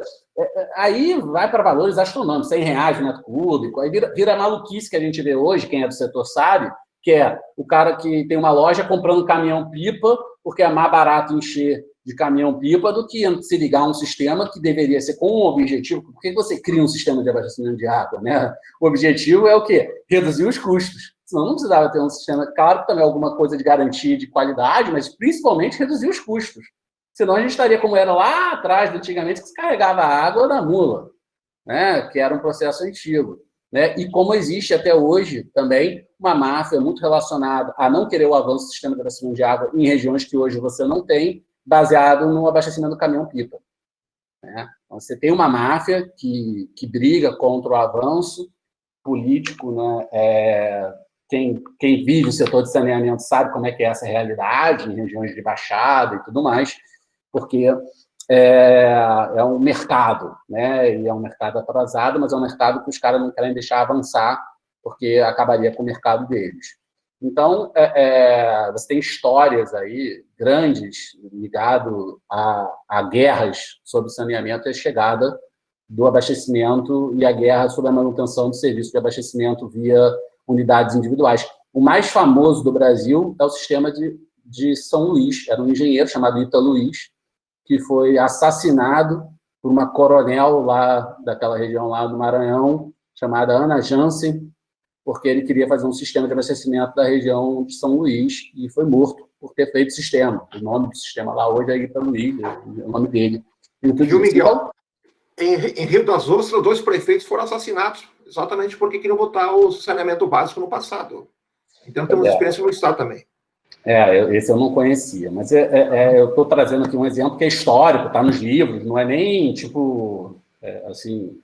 aí vai para valores astronômicos, R$100 o metro cúbico, aí vira maluquice que a gente vê hoje, quem é do setor sabe, que é o cara que tem uma loja comprando caminhão-pipa, porque é mais barato encher de caminhão-pipa do que se ligar a um sistema que deveria ser com um objetivo. Por que você cria um sistema de abastecimento de água, né? O objetivo é o quê? Reduzir os custos. Senão não precisava ter um sistema, claro que também alguma coisa de garantia de qualidade, mas principalmente reduzir os custos. Senão a gente estaria como era lá atrás, antigamente, que se carregava a água da mula, que era um processo antigo. E como existe até hoje também uma máfia muito relacionada a não querer o avanço do sistema de abastecimento de água em regiões que hoje você não tem, baseado no abastecimento do caminhão-pipa. Então, você tem uma máfia que briga contra o avanço político, Quem vive o setor de saneamento sabe como é que é essa realidade em regiões de baixada e tudo mais, porque é um mercado, e é um mercado atrasado, mas é um mercado que os caras não querem deixar avançar, porque acabaria com o mercado deles. Então, você tem histórias aí grandes ligado a guerras sobre saneamento e a chegada do abastecimento e a guerra sobre a manutenção do serviço de abastecimento via unidades individuais. O mais famoso do Brasil é o sistema de São Luís. Era um engenheiro chamado Ita Luiz, que foi assassinado por uma coronel lá daquela região lá do Maranhão, chamada Ana Jansen, porque ele queria fazer um sistema de abastecimento da região de São Luís e foi morto por ter feito o sistema. O nome do sistema lá hoje é Ita Luiz, o nome dele. Viu, Miguel? Em Rio das Ostras, 2 prefeitos foram assassinados, exatamente porque queriam botar o saneamento básico no passado. Então, temos experiência no Estado também. Esse eu não conhecia, mas eu estou trazendo aqui um exemplo que é histórico, está nos livros, não é nem, assim,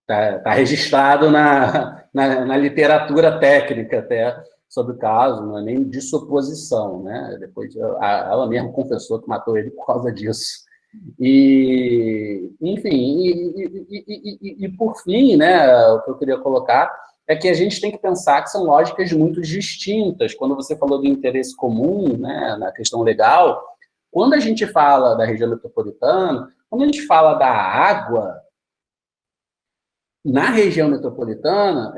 está registrado na literatura técnica até sobre o caso, não é nem de suposição, Depois ela mesma confessou que matou ele por causa disso. E, enfim, e por fim, o que eu queria colocar é que a gente tem que pensar que são lógicas muito distintas. Quando você falou do interesse comum, na questão legal, quando a gente fala da região metropolitana, quando a gente fala da água, na região metropolitana,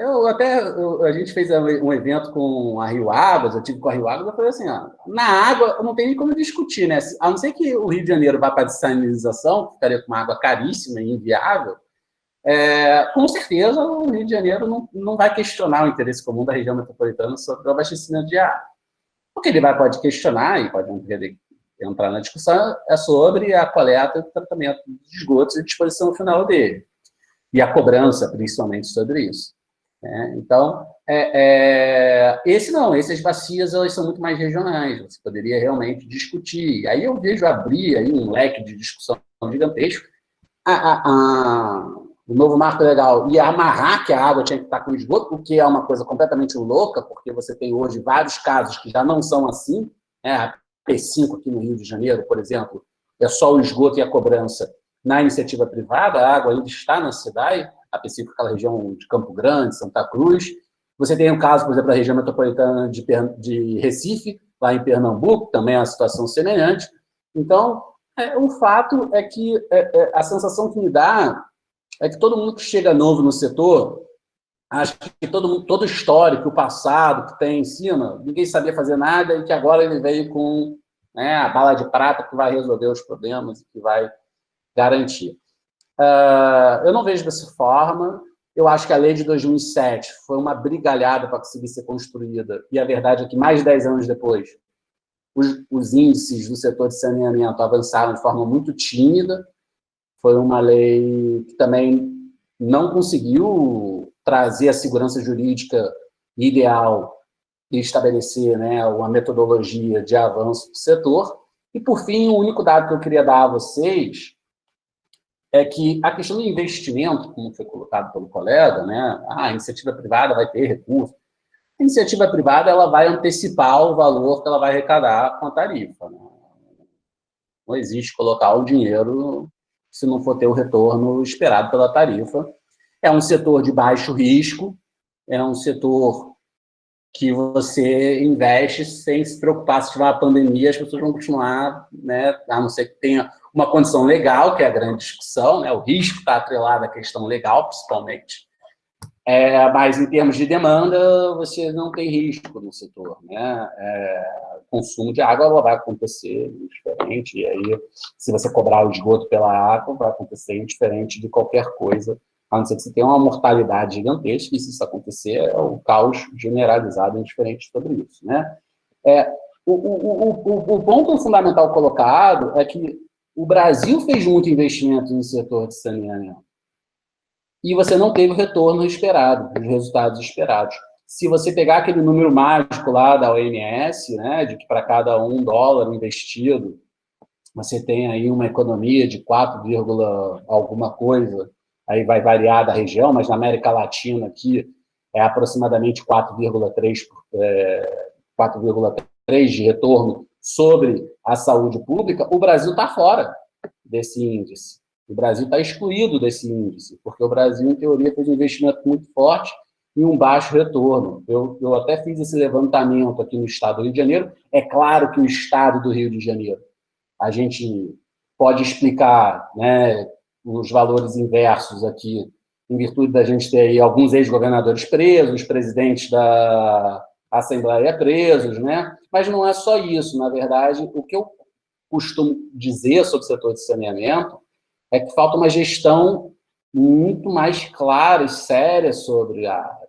a gente fez um evento com a Rio Águas, eu tive com a Rio Águas, eu falei assim, na água não tem nem como discutir, a não ser que o Rio de Janeiro vá para a dessalinização, que ficaria com uma água caríssima e inviável, com certeza o Rio de Janeiro não vai questionar o interesse comum da região metropolitana sobre o abastecimento de água. O que ele pode questionar, e pode entrar na discussão é sobre a coleta e tratamento de esgotos e a disposição final dele. E a cobrança, principalmente, sobre isso. Então, essas bacias elas são muito mais regionais, você poderia realmente discutir. Aí eu vejo abrir aí um leque de discussão gigantesco. O novo marco legal ia amarrar que a água tinha que estar com esgoto, o que é uma coisa completamente louca, porque você tem hoje vários casos que já não são assim. A P5 aqui no Rio de Janeiro, por exemplo, é só o esgoto e a cobrança. Na iniciativa privada, a água ainda está na cidade, a P5 aquela região de Campo Grande, Santa Cruz. Você tem um caso, por exemplo, da região metropolitana de Recife, lá em Pernambuco, também é uma situação semelhante. Então, o fato é que a sensação que me dá é que todo mundo que chega novo no setor, acha que todo o histórico, o passado que tem em cima, ninguém sabia fazer nada e que agora ele veio com a bala de prata que vai resolver os problemas e que vai garantir. Eu não vejo dessa forma. Eu acho que a lei de 2007 foi uma brigalhada para conseguir ser construída, e a verdade é que mais de 10 anos depois, os índices do setor de saneamento avançaram de forma muito tímida. Foi uma lei que também não conseguiu trazer a segurança jurídica ideal e estabelecer uma metodologia de avanço do setor. E, por fim, o único dado que eu queria dar a vocês é que a questão do investimento, como foi colocado pelo colega, a iniciativa privada vai ter recurso. A iniciativa privada ela vai antecipar o valor que ela vai arrecadar com a tarifa. Não existe colocar o dinheiro se não for ter o retorno esperado pela tarifa. É um setor de baixo risco, é um setor que você investe sem se preocupar se tiver uma pandemia, as pessoas vão continuar, a não ser que tenha uma condição legal, que é a grande discussão, o risco está atrelado à questão legal, principalmente. Mas, em termos de demanda, você não tem risco no setor. O consumo de água vai acontecer diferente, e aí, se você cobrar o esgoto pela água, vai acontecer diferente de qualquer coisa, a não ser que você tenha uma mortalidade gigantesca, e se isso acontecer, é o caos generalizado indiferente sobre isso. O ponto fundamental colocado é que o Brasil fez muito investimento no setor de saneamento, e você não teve o retorno esperado, os resultados esperados. Se você pegar aquele número mágico lá da OMS, de que para cada $1 investido, você tem aí uma economia de 4, alguma coisa, aí vai variar da região, mas na América Latina aqui é aproximadamente 4,3 de retorno sobre a saúde pública. O Brasil está fora desse índice. O Brasil está excluído desse índice, porque o Brasil, em teoria, fez um investimento muito forte e um baixo retorno. Eu até fiz esse levantamento aqui no estado do Rio de Janeiro. É claro que o estado do Rio de Janeiro, a gente pode explicar os valores inversos aqui, em virtude da gente ter aí alguns ex-governadores presos, presidentes da Assembleia presos, mas não é só isso. Na verdade, o que eu costumo dizer sobre o setor de saneamento é que falta uma gestão muito mais clara e séria sobre a área.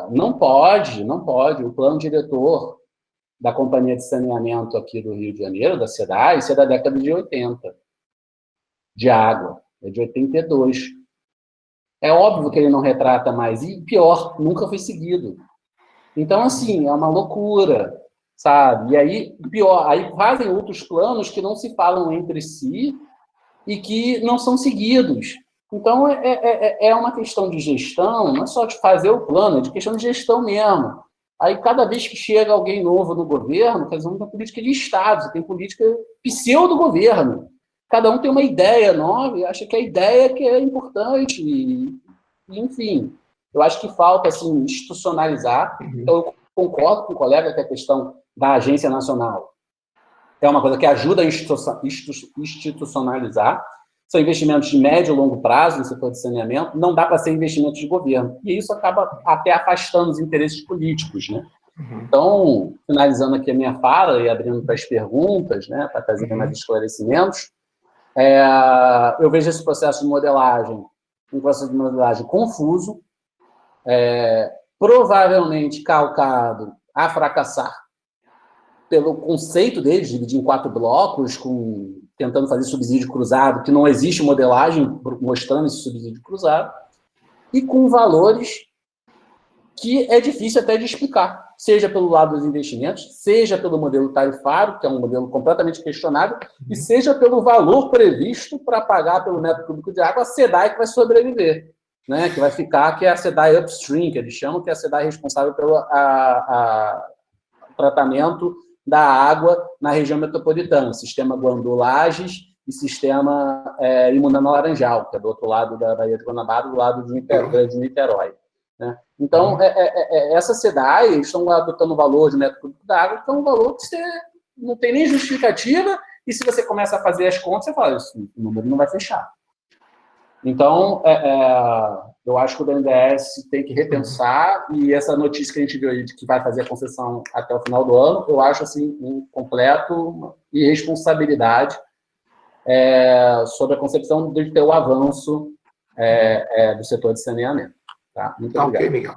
Não pode, o plano diretor da Companhia de Saneamento aqui do Rio de Janeiro, da SEDAI, isso é da década de 80, de água, é de 82. É óbvio que ele não retrata mais, e pior, nunca foi seguido. Então, assim, é uma loucura, sabe? E aí, pior, aí fazem outros planos que não se falam entre si e que não são seguidos. Então, é uma questão de gestão, não é só de fazer o plano, é de questão de gestão mesmo. Aí, cada vez que chega alguém novo no governo, quer dizer, uma política de Estado, você tem política pseudo-governo. Cada um tem uma ideia nova e acha que a ideia que é importante. Enfim, eu acho que falta assim, institucionalizar. Então, eu concordo com o colega que a questão da Agência Nacional é uma coisa que ajuda a institucionalizar. São investimentos de médio e longo prazo no setor de saneamento, não dá para ser investimento de governo. E isso acaba até afastando os interesses políticos. Então, finalizando aqui a minha fala e abrindo para as perguntas, para trazer mais esclarecimentos, eu vejo esse processo de modelagem, um processo de modelagem confuso, provavelmente calcado a fracassar, pelo conceito deles, dividir em 4 blocos, tentando fazer subsídio cruzado, que não existe modelagem mostrando esse subsídio cruzado, e com valores que é difícil até de explicar, seja pelo lado dos investimentos, seja pelo modelo tarifário, que é um modelo completamente questionável, e seja pelo valor previsto para pagar pelo metro cúbico de água a SEDAI que vai sobreviver, né? Que vai ficar, que é a SEDAI upstream, que eles chamam, que é a SEDAI responsável pelo tratamento da água na região metropolitana, sistema Guandu-Lages e sistema Imunã-Laranjal, que é do outro lado da Baía de Guanabara, do lado de Niterói. Né? Então, essa SEDAI, eles estão adotando o valor de metro cúbico d'água, que é um valor que você não tem nem justificativa, e se você começa a fazer as contas, você fala, o número não vai fechar. Então, eu acho que o BNDES tem que repensar, e essa notícia que a gente viu aí de que vai fazer a concessão até o final do ano, eu acho assim, um completo irresponsabilidade sobre a concepção de ter o avanço do setor de saneamento. Tá? Muito obrigado. Ok, Miguel.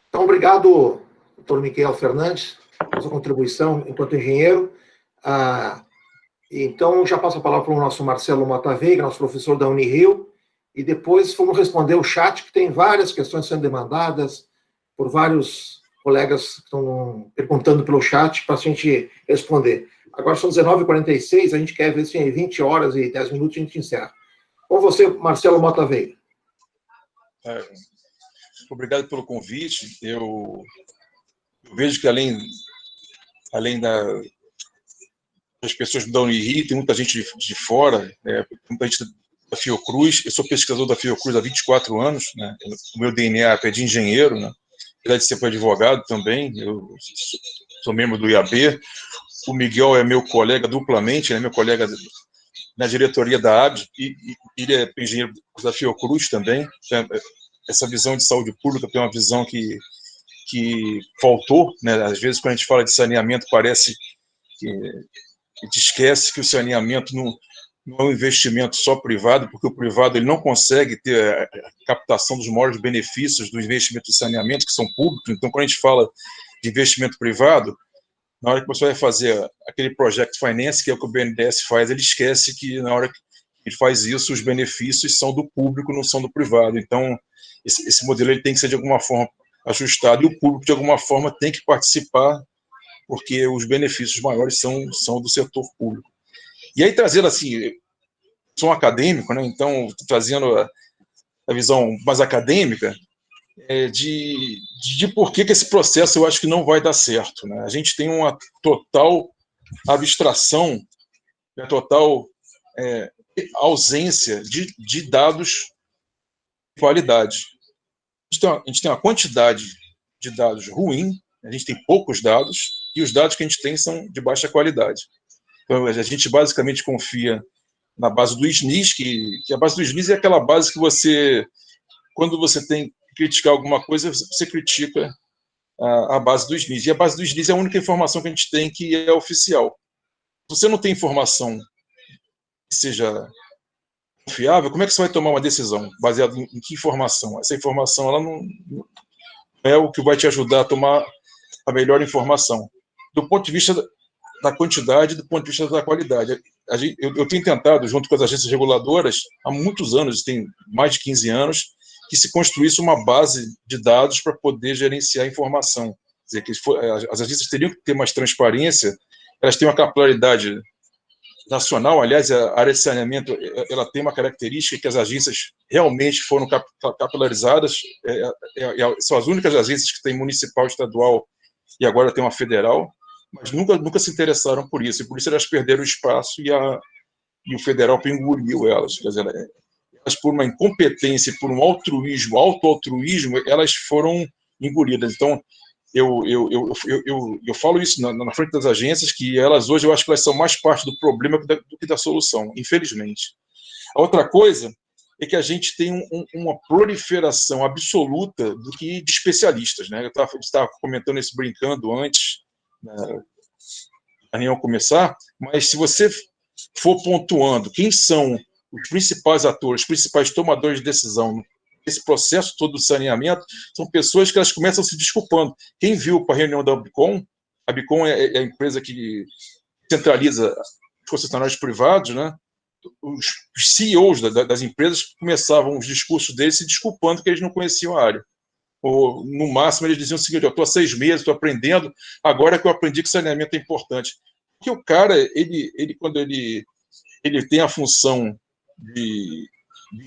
Então, obrigado, doutor Miguel Fernandes, pela sua contribuição enquanto engenheiro. Então, já passo a palavra para o nosso Marcelo Mota Veiga, nosso professor da Unirio, e depois vamos responder o chat, que tem várias questões sendo demandadas por vários colegas que estão perguntando pelo chat para a gente responder. Agora são 19h46, a gente quer ver se em 20 horas e 10 minutos a gente encerra. Com você, Marcelo Mota Veiga. Obrigado pelo convite. Eu vejo que além das pessoas da Unirio, tem muita gente de fora, muita gente da Fiocruz. Eu sou pesquisador da Fiocruz há 24 anos, né? O meu DNA é de engenheiro, né? Apesar de ser advogado também, eu sou membro do IAB. O Miguel é meu colega duplamente, né? Meu colega na diretoria da AB, e ele é engenheiro da Fiocruz também. Essa visão de saúde pública tem uma visão que faltou, né? Às vezes, quando a gente fala de saneamento, parece que a gente esquece que o saneamento não é um investimento só privado, porque o privado ele não consegue ter a captação dos maiores benefícios do investimento de saneamento, que são públicos. Então, quando a gente fala de investimento privado, na hora que você vai fazer aquele project finance, que é o que o BNDES faz, ele esquece que na hora que ele faz isso, os benefícios são do público, não são do privado. Então, esse modelo ele tem que ser de alguma forma ajustado, e o público, de alguma forma, tem que participar, porque os benefícios maiores são do setor público. E aí, trazendo assim, sou um acadêmico, né? Então, trazendo a visão mais acadêmica, de por que esse processo eu acho que não vai dar certo, né? A gente tem uma total abstração, uma total ausência de dados de qualidade. A gente tem uma quantidade de dados ruim, a gente tem poucos dados, e os dados que a gente tem são de baixa qualidade. Então, a gente basicamente confia na base do SNIS, que a base do SNIS é aquela base que você, quando você tem que criticar alguma coisa, você critica a base do SNIS. E a base do SNIS é a única informação que a gente tem que é oficial. Se você não tem informação que seja confiável, como é que você vai tomar uma decisão baseada em que informação? Essa informação ela não é o que vai te ajudar a tomar a melhor informação. Do ponto de vista da quantidade, do ponto de vista da qualidade. Eu tenho tentado, junto com as agências reguladoras, há muitos anos, tem mais de 15 anos, que se construísse uma base de dados para poder gerenciar a informação. Quer dizer, que as agências teriam que ter mais transparência, elas têm uma capilaridade nacional. Aliás, a área de saneamento ela tem uma característica que as agências realmente foram capilarizadas, são as únicas agências que têm municipal, estadual e agora tem uma federal, mas nunca se interessaram por isso, e por isso elas perderam espaço e o federal engoliu elas. Quer dizer, elas, por uma incompetência, por um altruísmo, auto-altruísmo, elas foram engolidas. Então, eu falo isso na frente das agências, que elas hoje, eu acho que elas são mais parte do problema do que da solução, infelizmente. A outra coisa é que a gente tem uma proliferação absoluta de especialistas, né? Eu estava comentando isso brincando antes, a reunião começar, mas se você for pontuando quem são os principais atores, os principais tomadores de decisão esse processo todo do saneamento, são pessoas que elas começam se desculpando. Quem viu para a reunião da UBCOM, A Bicom é a empresa que centraliza os concessionários privados, né? Os CEOs das empresas começavam os discursos deles se desculpando que eles não conheciam a área. Ou, no máximo, eles diziam o seguinte: eu estou há 6 meses, estou aprendendo, agora que eu aprendi que saneamento é importante. Porque o cara, quando ele tem a função de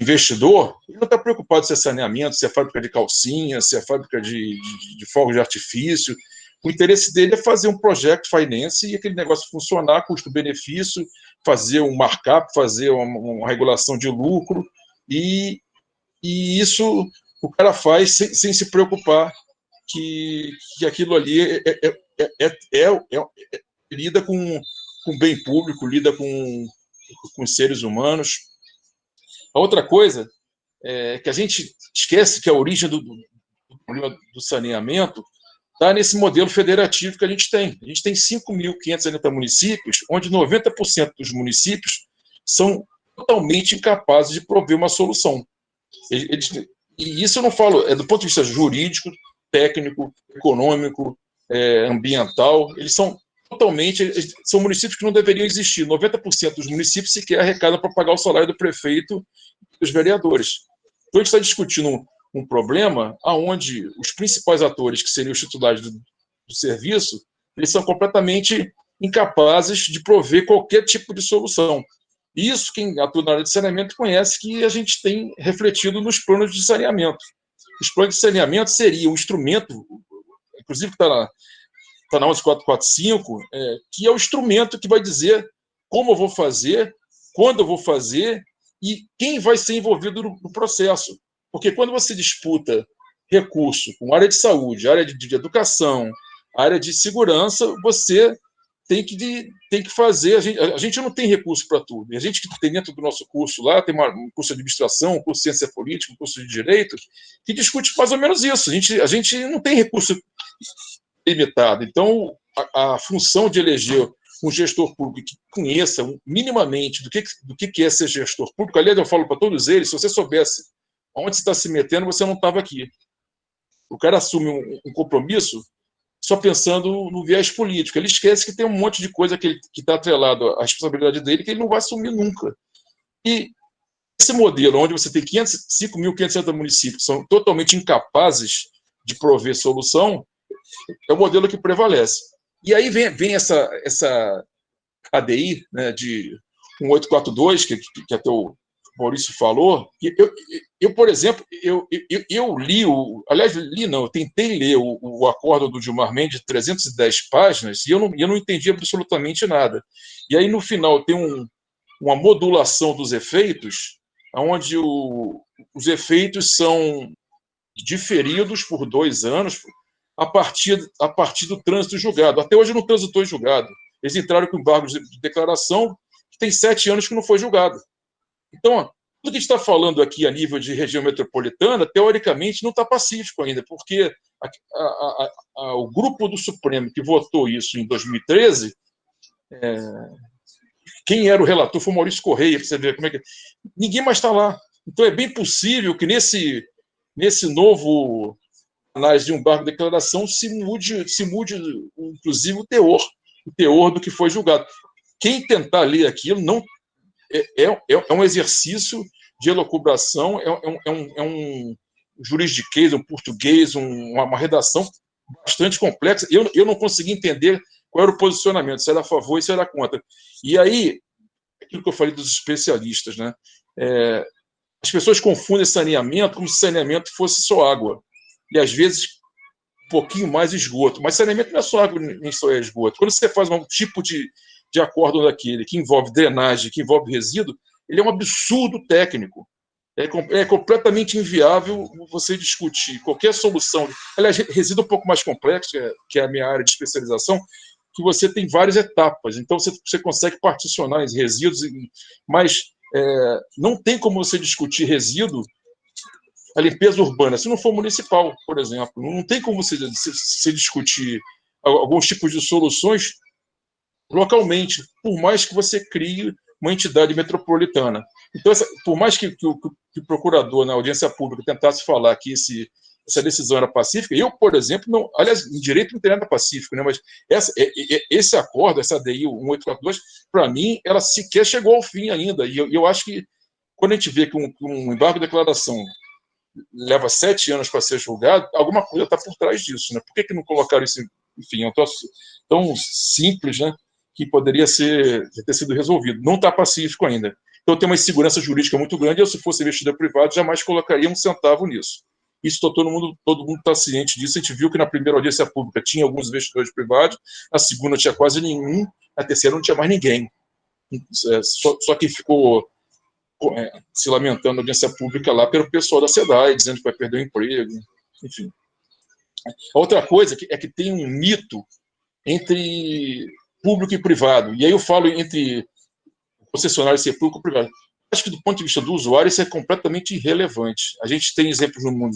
investidor, ele não está preocupado se é saneamento, se é fábrica de calcinha, se é fábrica de fogos de artifício. O interesse dele é fazer um project finance e aquele negócio funcionar, custo-benefício, fazer um markup, fazer uma regulação de lucro, e isso o cara faz sem se preocupar que aquilo ali lida com bem público, lida com os seres humanos. A outra coisa é que a gente esquece que a origem do problema do saneamento está nesse modelo federativo que a gente tem. A gente tem 5.540 municípios, onde 90% dos municípios são totalmente incapazes de prover uma solução. E isso eu não falo, do ponto de vista jurídico, técnico, econômico, ambiental, eles são são municípios que não deveriam existir. 90% dos municípios sequer arrecadam para pagar o salário do prefeito e dos vereadores. Então, a gente está discutindo um problema onde os principais atores, que seriam os titulares do serviço, eles são completamente incapazes de prover qualquer tipo de solução. Isso, quem atua na área de saneamento conhece, que a gente tem refletido nos planos de saneamento. Os planos de saneamento seriam um instrumento, inclusive que está na 11445, que é o instrumento que vai dizer como eu vou fazer, quando eu vou fazer e quem vai ser envolvido no processo. Porque quando você disputa recurso com área de saúde, área de educação, área de segurança, você tem que fazer. A gente não tem recurso para tudo. E a gente que tem dentro do nosso curso lá, tem um curso de administração, um curso de ciência política, um curso de direito, que discute mais ou menos isso. A gente não tem recurso limitado. Então, a função de eleger um gestor público que conheça minimamente do que é ser gestor público, aliás, eu falo para todos eles, se você soubesse onde você está se metendo, você não estava aqui. O cara assume um compromisso só pensando no viés político. Ele esquece que tem um monte de coisa que está atrelado à responsabilidade dele que ele não vai assumir nunca. E esse modelo, onde você tem 5.560 municípios que são totalmente incapazes de prover solução, é o modelo que prevalece. E aí vem essa ADI, né, de 1842, que até o Maurício falou. Eu, por exemplo, eu li, eu tentei ler o acordo do Gilmar Mendes, de 310 páginas, e eu não entendi absolutamente nada. E aí, no final, tem uma modulação dos efeitos, onde os efeitos são diferidos por 2 anos, a partir do trânsito julgado. Até hoje não transitou em julgado. Eles entraram com embargo de declaração, que tem 7 anos que não foi julgado. Então, tudo que a gente está falando aqui a nível de região metropolitana, teoricamente, não está pacífico ainda, porque o grupo do Supremo que votou isso em 2013, quem era o relator foi o Maurício Correia, para você ver como é que... Ninguém mais está lá. Então, é bem possível que nesse novo análise de um embargo de declaração se mude, inclusive, o teor do que foi julgado. Quem tentar ler aquilo não é um exercício de elucubração, é um juridiquês, um português, uma redação bastante complexa. Eu não consegui entender qual era o posicionamento, se era a favor e se era contra. E aí, aquilo que eu falei dos especialistas, né? As pessoas confundem saneamento como se saneamento fosse só água. E, às vezes, um pouquinho mais esgoto. Mas saneamento não é só água nem só esgoto. Quando você faz um tipo de acórdão daquele que envolve drenagem, que envolve resíduo, ele é um absurdo técnico. É completamente inviável você discutir qualquer solução. Aliás, resíduo é um pouco mais complexo, que é a minha área de especialização, que você tem várias etapas. Então, você consegue particionar em resíduos, mas não tem como você discutir resíduo, a limpeza urbana, se não for municipal, por exemplo. Não tem como você discutir alguns tipos de soluções localmente, por mais que você crie uma entidade metropolitana. Então, por mais que o procurador na audiência pública tentasse falar que essa decisão era pacífica. Eu, por exemplo, não, aliás, em direito não tem nada pacífico, né? Mas esse acordo, essa ADI 1842, para mim, ela sequer chegou ao fim ainda. E eu acho que quando a gente vê que um embargo de declaração leva 7 anos para ser julgado, alguma coisa está por trás disso, né? Por que não colocaram isso, enfim, é tão simples, né? Que poderia ter sido resolvido. Não está pacífico ainda. Então tem uma insegurança jurídica muito grande. Eu, se fosse investidor privado, jamais colocaria um centavo nisso. Isso todo mundo está ciente disso. A gente viu que na primeira audiência pública tinha alguns investidores privados, na segunda tinha quase nenhum, na terceira não tinha mais ninguém. Só que ficou se lamentando na audiência pública lá pelo pessoal da SEDAI, dizendo que vai perder o emprego, enfim. A outra coisa é que tem um mito entre público e privado, e aí eu falo entre concessionário ser público ou privado. Acho que do ponto de vista do usuário isso é completamente irrelevante. A gente tem exemplos no mundo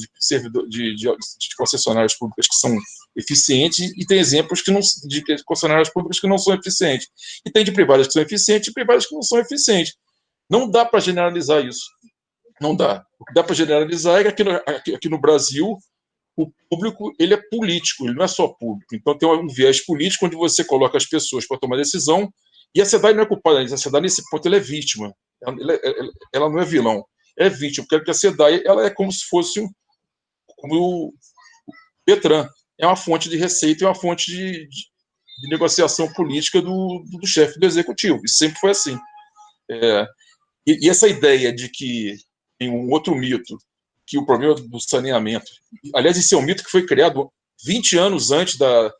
de concessionárias públicas que são eficientes e tem exemplos de concessionárias públicas que não são eficientes. E tem de privadas que são eficientes e privadas que não são eficientes. Não dá para generalizar isso. Não dá. O que dá para generalizar é que aqui no Brasil o público ele é político, ele não é só público. Então tem um viés político onde você coloca as pessoas para tomar decisão e a SEDAI não é culpada disso. A SEDAI, nesse ponto, ela é vítima. Ela não é vilão, é vítima, porque a SEDAI ela é como se fosse como o Detran. É uma fonte de receita, é uma fonte de negociação política do chefe do executivo. Isso sempre foi assim. E essa ideia de que tem um outro mito, que o problema do saneamento... Aliás, esse é um mito que foi criado 20 anos antes da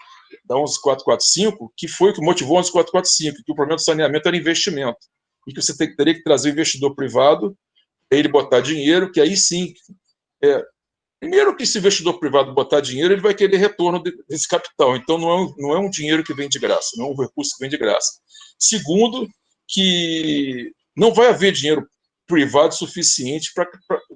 11445, que foi o que motivou a 11445, que o problema do saneamento era investimento, e que você teria que trazer o investidor privado para ele botar dinheiro, que aí sim... primeiro que esse investidor privado botar dinheiro, ele vai querer retorno desse capital, então não é um dinheiro que vem de graça, não é um recurso que vem de graça. Segundo, que não vai haver dinheiro privado suficiente para...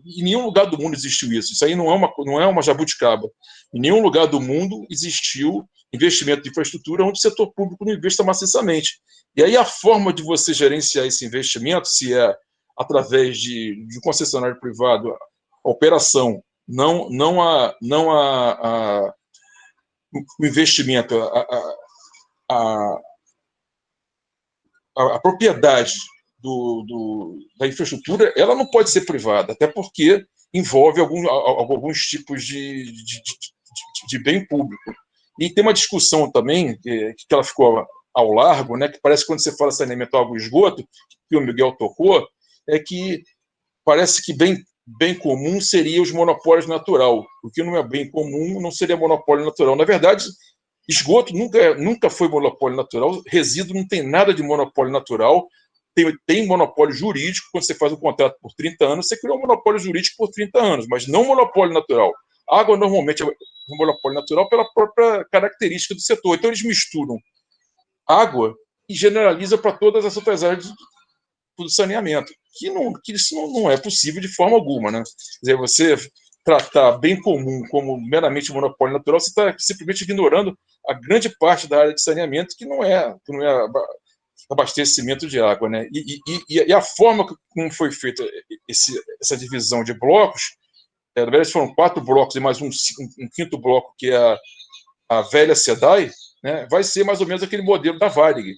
Em nenhum lugar do mundo existiu isso. Isso aí não é uma jabuticaba. Em nenhum lugar do mundo existiu investimento de infraestrutura onde o setor público não investa maciçamente. E aí a forma de você gerenciar esse investimento, se é através de um concessionário privado, a operação, não o investimento, a propriedade da infraestrutura, ela não pode ser privada, até porque envolve alguns tipos de bem público. E tem uma discussão também, que ela ficou ao largo, né, que parece que quando você fala saneamento, água e esgoto, que o Miguel tocou, é que parece que bem comum seria os monopólios natural. O que não é bem comum não seria monopólio natural. Na verdade, esgoto nunca foi monopólio natural, resíduo não tem nada de monopólio natural, tem monopólio jurídico. Quando você faz um contrato por 30 anos, você criou um monopólio jurídico por 30 anos, mas não monopólio natural. A água normalmente é um monopólio natural pela própria característica do setor. Então eles misturam água e generalizam para todas as outras áreas do saneamento, que isso não é possível de forma alguma, né? Quer dizer, você tratar bem comum como meramente monopólio natural, você está simplesmente ignorando a grande parte da área de saneamento que não é abastecimento de água, né? E a forma como foi feita essa divisão de blocos, na verdade foram 4 blocos e mais um quinto bloco, que é a velha SEDAI, né? Vai ser mais ou menos aquele modelo da Varig,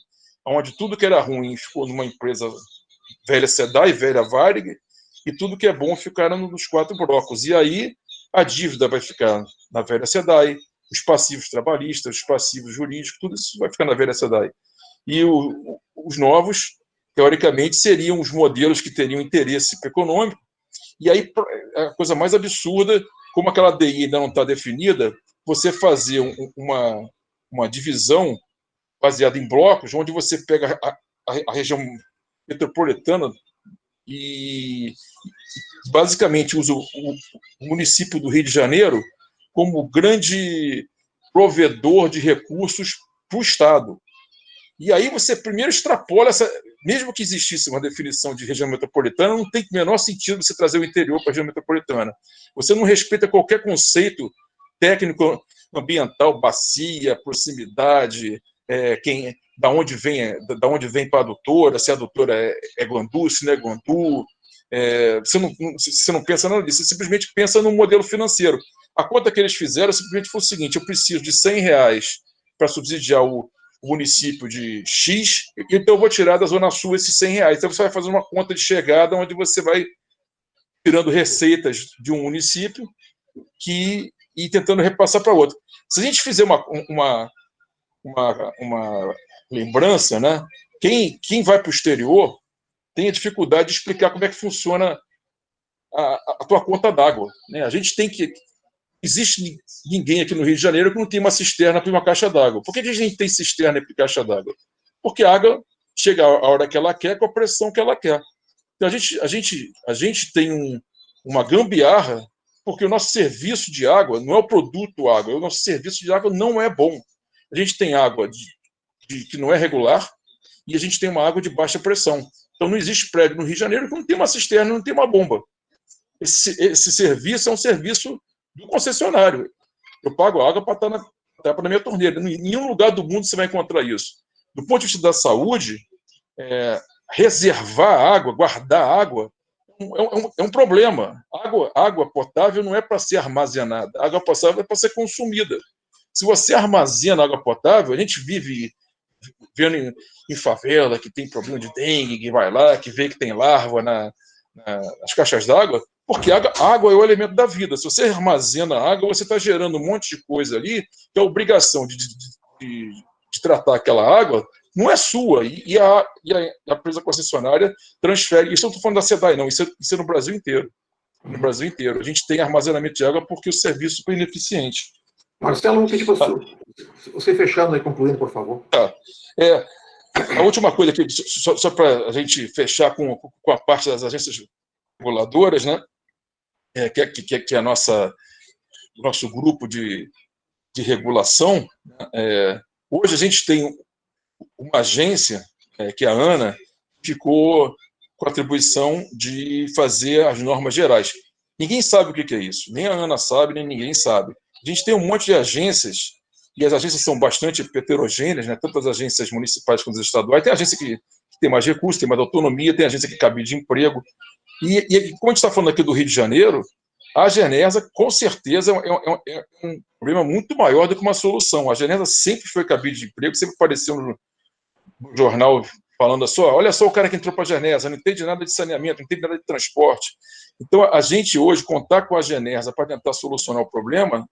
onde tudo que era ruim ficou numa empresa velha SEDAI, velha Varig, e tudo que é bom ficaram nos 4 blocos. E aí a dívida vai ficar na velha SEDAI, os passivos trabalhistas, os passivos jurídicos, tudo isso vai ficar na velha SEDAI. E os novos, teoricamente, seriam os modelos que teriam interesse econômico. E aí a coisa mais absurda, como aquela DI ainda não está definida, você fazer uma divisão baseada em blocos, onde você pega a região metropolitana e basicamente usa o município do Rio de Janeiro como grande provedor de recursos para o Estado. E aí você primeiro extrapola mesmo que existisse uma definição de região metropolitana, não tem o menor sentido você trazer o interior para a região metropolitana. Você não respeita qualquer conceito técnico, ambiental, bacia, proximidade, da onde vem para a adutora, se a adutora é Guandu, se não é Guandu. Você não pensa nada disso, você simplesmente pensa no modelo financeiro. A conta que eles fizeram simplesmente foi o seguinte: eu preciso de R$100 para subsidiar o município de X, então eu vou tirar da Zona Sul esses R$100. Então você vai fazer uma conta de chegada onde você vai tirando receitas de um município e tentando repassar para outro. Se a gente fizer uma lembrança, né? Quem vai para o exterior tem a dificuldade de explicar como é que funciona a tua conta d'água, né? A gente tem que... Existe ninguém aqui no Rio de Janeiro que não tem uma cisterna para uma caixa d'água. Por que a gente tem cisterna para caixa d'água? Porque a água chega a hora que ela quer, com a pressão que ela quer. Então a gente tem uma gambiarra, porque o nosso serviço de água não é o produto água, o nosso serviço de água não é bom. A gente tem água que não é regular e a gente tem uma água de baixa pressão. Então não existe prédio no Rio de Janeiro que não tem uma cisterna, não tem uma bomba. Esse serviço é um serviço do concessionário. Eu pago água para estar na minha torneira. Em nenhum lugar do mundo você vai encontrar isso. Do ponto de vista da saúde, reservar água, guardar água, é um problema. Água potável não é para ser armazenada. Água potável é para ser consumida. Se você armazena água potável, a gente vive vendo em favela que tem problema de dengue, que vai lá, que vê que tem larva nas caixas d'água, porque água é o elemento da vida. Se você armazena água, você está gerando um monte de coisa ali, que a obrigação de tratar aquela água não é sua, e a empresa concessionária transfere. Isso eu não estou falando da SEDAI, não, isso é no Brasil inteiro. No Brasil inteiro. A gente tem armazenamento de água porque o serviço foi ineficiente. Marcelo, vou pedir para você fechando e concluindo, por favor. Tá. A última coisa aqui, só para a gente fechar com a parte das agências reguladoras, né? Que é o nosso grupo de regulação. Hoje a gente tem uma agência, que é a ANA, ficou com a atribuição de fazer as normas gerais. Ninguém sabe o que é isso. Nem a ANA sabe, nem ninguém sabe. A gente tem um monte de agências, e as agências são bastante heterogêneas, né? Tanto as agências municipais quanto as estaduais. Tem agência que tem mais recursos, tem mais autonomia, tem agência que cabe de emprego. E como a gente está falando aqui do Rio de Janeiro, a Genersa, com certeza, é um problema muito maior do que uma solução. A Genersa sempre foi cabide de emprego, sempre apareceu no jornal falando assim: olha só o cara que entrou para a Genersa, não entende nada de saneamento, não entende nada de transporte. Então, a gente hoje contar com a Genersa para tentar solucionar o problema,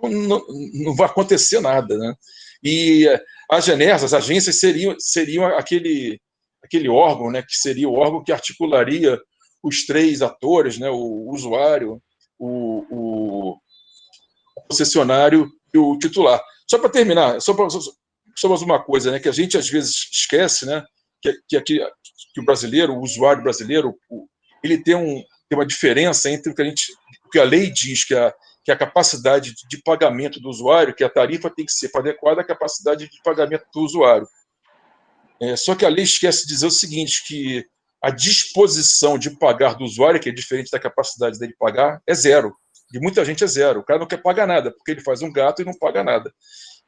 não vai acontecer nada, né? E a Genersa, as agências seriam aquele órgão, né, que seria o órgão que articularia os três atores, né, o usuário, o concessionário e o titular. Só para terminar, só mais uma coisa, né, que a gente às vezes esquece, né, que o brasileiro, o usuário brasileiro, ele tem uma diferença entre o que a lei diz, que a capacidade de pagamento do usuário, que a tarifa tem que ser adequada à capacidade de pagamento do usuário. Só que a lei esquece de dizer o seguinte, que a disposição de pagar do usuário, que é diferente da capacidade dele pagar, é zero. De muita gente é zero. O cara não quer pagar nada, porque ele faz um gato e não paga nada.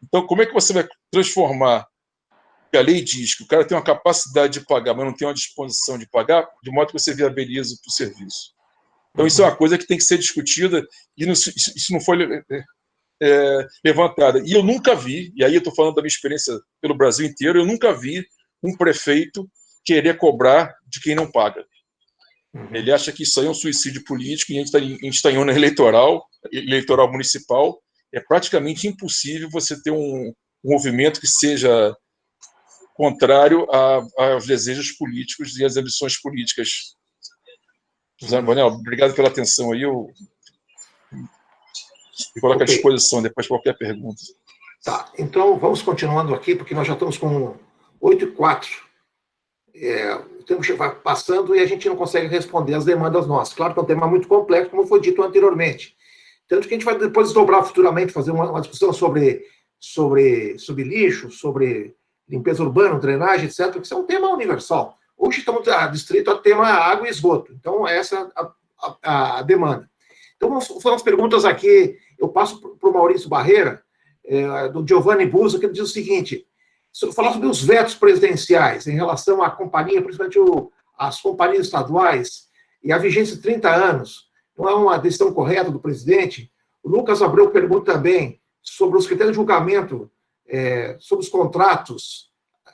Então, como é que você vai transformar o que a lei diz, que o cara tem uma capacidade de pagar, mas não tem uma disposição de pagar, de modo que você viabiliza o serviço? Então, isso é uma coisa que tem que ser discutida, e isso não foi levantada. E eu nunca vi, e aí eu estou falando da minha experiência pelo Brasil inteiro, eu nunca vi um prefeito querer cobrar de quem não paga. Ele acha que isso aí é um suicídio político, e a gente está em ano eleitoral municipal. É praticamente impossível você ter um movimento que seja contrário aos desejos políticos e às ambições políticas. José Bonel, obrigado pela atenção aí. Eu coloco à disposição depois de qualquer pergunta. Tá, então vamos continuando aqui, porque nós já estamos com 8h04. O tempo vai passando e a gente não consegue responder as demandas nossas. Claro que é um tema muito complexo, como foi dito anteriormente. Tanto que a gente vai depois desdobrar futuramente, fazer uma discussão sobre lixo, sobre limpeza urbana, drenagem, etc., que isso é um tema universal. Hoje estamos distrito ao tema água e esgoto. Então, essa é a demanda. Então, vamos fazer umas perguntas aqui. Eu passo para o Maurício Barreira, do Giovanni Busa, que ele diz o seguinte: falar sobre os vetos presidenciais em relação à companhia, principalmente as companhias estaduais, e a vigência de 30 anos, não é uma decisão correta do presidente? O Lucas Abreu pergunta também sobre os critérios de julgamento, sobre os contratos,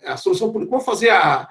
a solução, como fazer a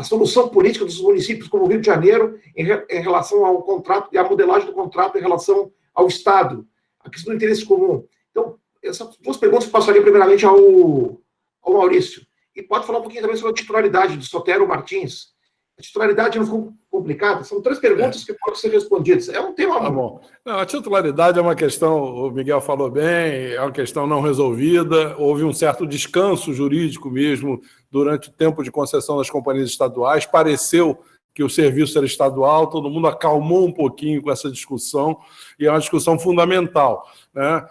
solução política dos municípios como o Rio de Janeiro em relação ao contrato e a modelagem do contrato em relação ao Estado, a questão do interesse comum. Então, essas duas perguntas eu passaria primeiramente ao Maurício. E pode falar um pouquinho também sobre a titularidade do Sotero Martins. A titularidade não ficou complicada? São 3 perguntas que podem ser respondidas. É um tema... Tá bom. Não, a titularidade é uma questão, o Miguel falou bem, é uma questão não resolvida. Houve um certo descanso jurídico mesmo durante o tempo de concessão das companhias estaduais. Pareceu que o serviço era estadual, todo mundo acalmou um pouquinho com essa discussão, e é uma discussão fundamental, né?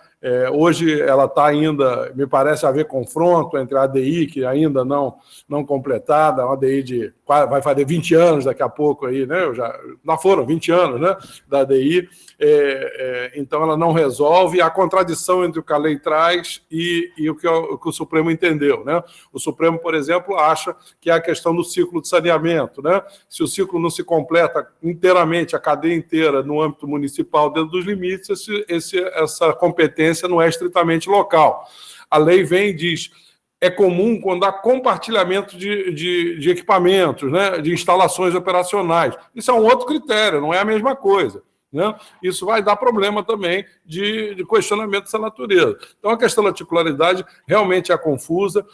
Hoje ela está ainda, me parece haver confronto entre a ADI, que ainda não completada, uma ADI vai fazer 20 anos daqui a pouco, aí, né? Já foram 20 anos, né, da ADI, então ela não resolve a contradição entre o que a lei traz e o que o Supremo entendeu, né? O Supremo, por exemplo, acha que é a questão do ciclo de saneamento, né? Se o ciclo não se completa inteiramente, a cadeia inteira no âmbito municipal dentro dos limites, essa competência não é estritamente local. A lei vem e diz: é comum quando há compartilhamento de equipamentos, né, de instalações operacionais. Isso é um outro critério, não é a mesma coisa, né? Isso vai dar problema também de questionamento dessa natureza. Então, a questão da titularidade realmente é confusa.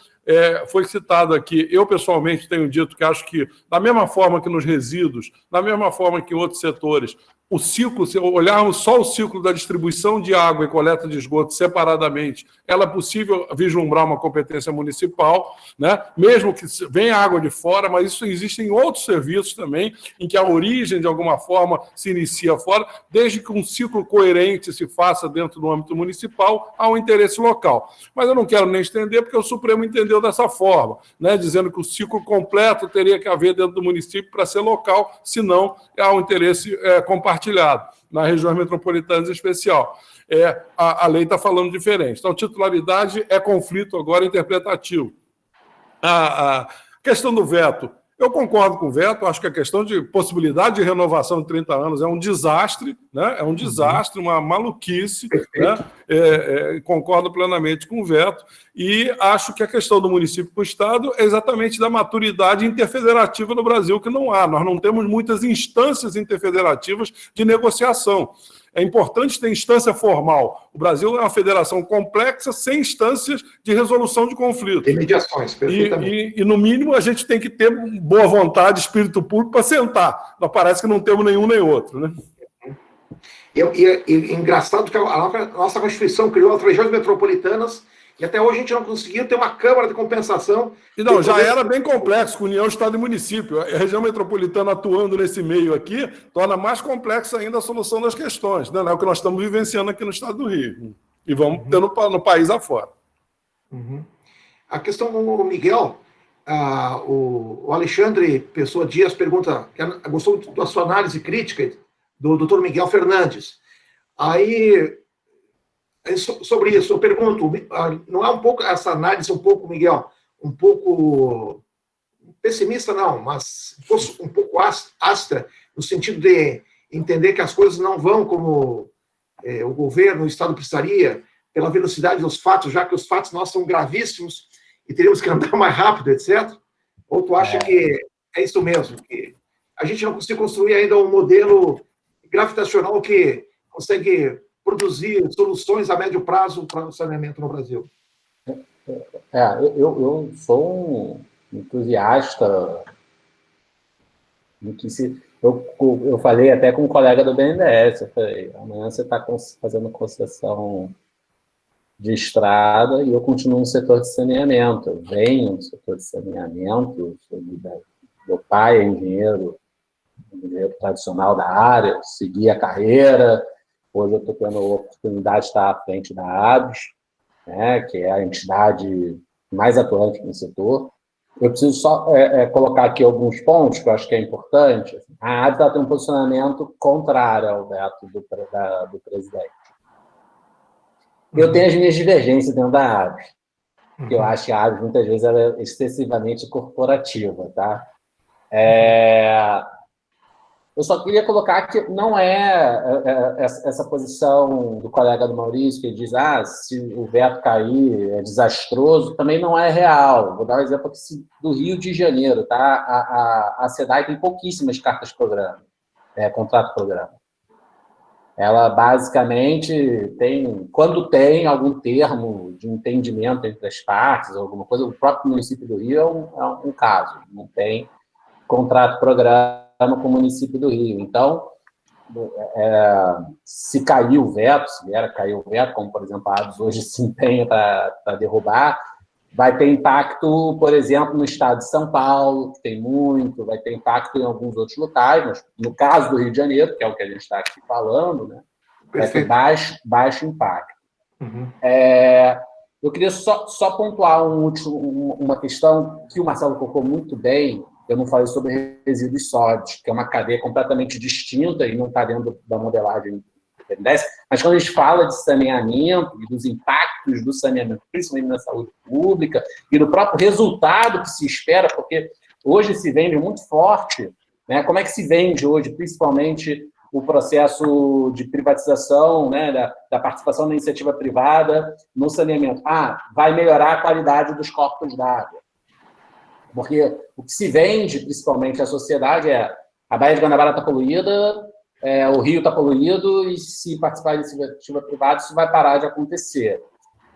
Foi citado aqui, eu pessoalmente tenho dito que acho que, da mesma forma que nos resíduos, da mesma forma que em outros setores, o ciclo, se olharmos só o ciclo da distribuição de água e coleta de esgoto separadamente, ela é possível vislumbrar uma competência municipal, né? Mesmo que venha água de fora, mas isso existe em outros serviços também, em que a origem, de alguma forma, se inicia fora, desde que um ciclo coerente se faça dentro do âmbito municipal, há um interesse local. Mas eu não quero nem estender, porque o Supremo entendeu dessa forma, né? Dizendo que o ciclo completo teria que haver dentro do município para ser local, senão há um interesse compartilhado nas regiões metropolitanas em especial. A lei está falando diferente. Então, titularidade é conflito agora interpretativo. A questão do veto, eu concordo com o veto, acho que a questão de possibilidade de renovação de 30 anos é um desastre, né? É um desastre, uma maluquice, né? Concordo plenamente com o veto, e acho que a questão do município com o Estado é exatamente da maturidade interfederativa no Brasil, que não há. Nós não temos muitas instâncias interfederativas de negociação. É importante ter instância formal. O Brasil é uma federação complexa, sem instâncias de resolução de conflitos. Tem mediações, perfeitamente. E, no mínimo, a gente tem que ter boa vontade, espírito público para sentar. Não parece que não temos nenhum nem outro, né? E engraçado que a nossa Constituição criou as regiões metropolitanas e até hoje a gente não conseguiu ter uma Câmara de Compensação. E não, já era bem complexo, com União, Estado e Município. A região metropolitana atuando nesse meio aqui torna mais complexa ainda a solução das questões, né? É o que nós estamos vivenciando aqui no Estado do Rio. E vamos ter no país afora. A questão do Miguel, o Alexandre Pessoa Dias pergunta, gostou da sua análise crítica do doutor Miguel Fernandes. Aí, sobre isso, eu pergunto, não é um pouco essa análise, Miguel, um pouco pessimista, não, mas um pouco áspera, no sentido de entender que as coisas não vão como o governo, o Estado precisaria, pela velocidade dos fatos, já que os fatos nossos são gravíssimos e teríamos que andar mais rápido, etc. Ou tu acha que é isso mesmo, que a gente não conseguiu construir ainda um modelo gravitacional que consegue produzir soluções a médio prazo para o saneamento no Brasil? Eu sou um entusiasta. Eu falei até com um colega do BNDES, eu falei, amanhã você está fazendo concessão de estrada e eu continuo no setor de saneamento. Eu venho no setor de saneamento, meu pai é engenheiro tradicional da área, segui a carreira, hoje eu estou tendo a oportunidade de estar à frente da ABS, né, que é a entidade mais atuante no setor. Eu preciso só colocar aqui alguns pontos que eu acho que é importante. A ABS tem um posicionamento contrário ao veto do presidente. Eu tenho as minhas divergências dentro da ABS, porque eu acho que a ABS, muitas vezes, ela é excessivamente corporativa, tá? Eu só queria colocar que não é essa posição do colega do Maurício, que ele diz, se o veto cair é desastroso, também não é real. Vou dar um exemplo aqui do Rio de Janeiro, tá? A SEDAI tem pouquíssimas cartas-programa, contrato-programa. Ela, basicamente, quando tem algum termo de entendimento entre as partes, alguma coisa, o próprio município do Rio é um caso, não tem contrato-programa com o município do Rio. Então, se cair o veto, se vier a cair o veto, como, por exemplo, a ADOS hoje se empenha para derrubar, vai ter impacto, por exemplo, no estado de São Paulo, que tem muito, vai ter impacto em alguns outros locais, mas no caso do Rio de Janeiro, que é o que a gente está aqui falando, né, vai ter baixo impacto. Uhum. Eu queria só pontuar uma questão que o Marcelo colocou muito bem. Eu não falei sobre resíduos sólidos, que é uma cadeia completamente distinta e não está dentro da modelagem do BNDES, mas quando a gente fala de saneamento e dos impactos do saneamento, principalmente na saúde pública, e do próprio resultado que se espera, porque hoje se vende muito forte, né? Como é que se vende hoje, principalmente o processo de privatização, né, da participação da iniciativa privada no saneamento? Vai melhorar a qualidade dos corpos d'água. Porque o que se vende, principalmente, à sociedade a Baía de Guanabara está poluída, o Rio está poluído, e se participar de iniciativa privada, isso vai parar de acontecer.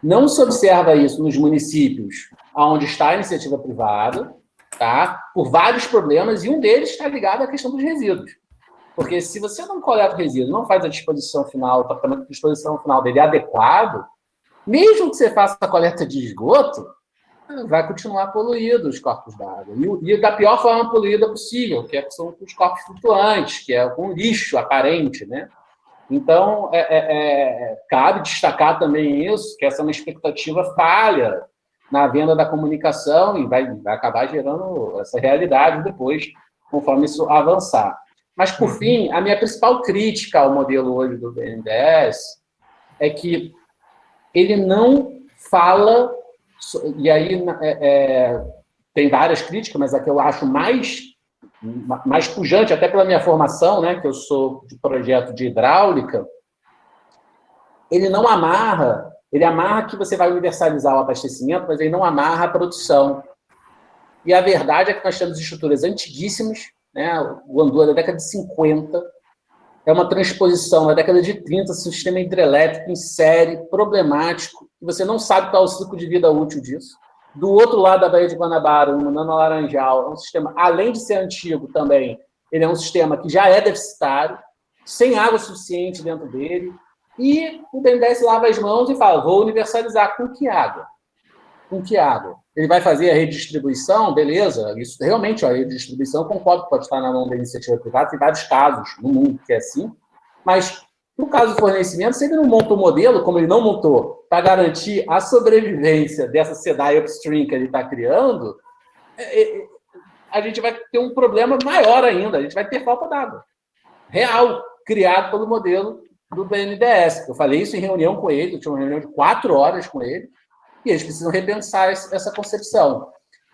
Não se observa isso nos municípios onde está a iniciativa privada, tá? Por vários problemas, e um deles está ligado à questão dos resíduos. Porque se você não coleta o resíduo, não faz a disposição final, o tratamento de disposição final dele adequado, mesmo que você faça a coleta de esgoto, vai continuar poluído os corpos d'água. E da pior forma poluída possível, que são os corpos flutuantes, que é com lixo aparente, né? Então, cabe destacar também isso, que essa é uma expectativa falha na venda da comunicação e vai acabar gerando essa realidade depois, conforme isso avançar. Mas, por fim, a minha principal crítica ao modelo hoje do BNDES é que ele não fala, e aí tem várias críticas, mas a que eu acho mais pujante, até pela minha formação, né, que eu sou de projeto de hidráulica, ele não amarra, ele amarra que você vai universalizar o abastecimento, mas ele não amarra a produção. E a verdade é que nós temos estruturas antiguíssimas, né, o Andu é da década de 50, é uma transposição da década de 30, sistema hidrelétrico em série, problemático, e você não sabe qual é o ciclo de vida útil disso. Do outro lado da Baía de Guanabara, o Nano Laranjal, é um sistema, além de ser antigo também, ele é um sistema que já é deficitário, sem água suficiente dentro dele, e o BNDES lava as mãos e fala, vou universalizar. Com que água? Com que água? Ele vai fazer a redistribuição, beleza, isso realmente, a redistribuição, concordo que pode estar na mão da iniciativa privada, tem vários casos no mundo que é assim, mas no caso do fornecimento, se ele não monta o modelo, como ele não montou, para garantir a sobrevivência dessa SEDAI upstream que ele está criando, a gente vai ter um problema maior ainda, a gente vai ter falta d'água real, criado pelo modelo do BNDES. Eu falei isso em reunião com ele, eu tinha uma reunião de 4 horas com ele, e eles precisam repensar essa concepção.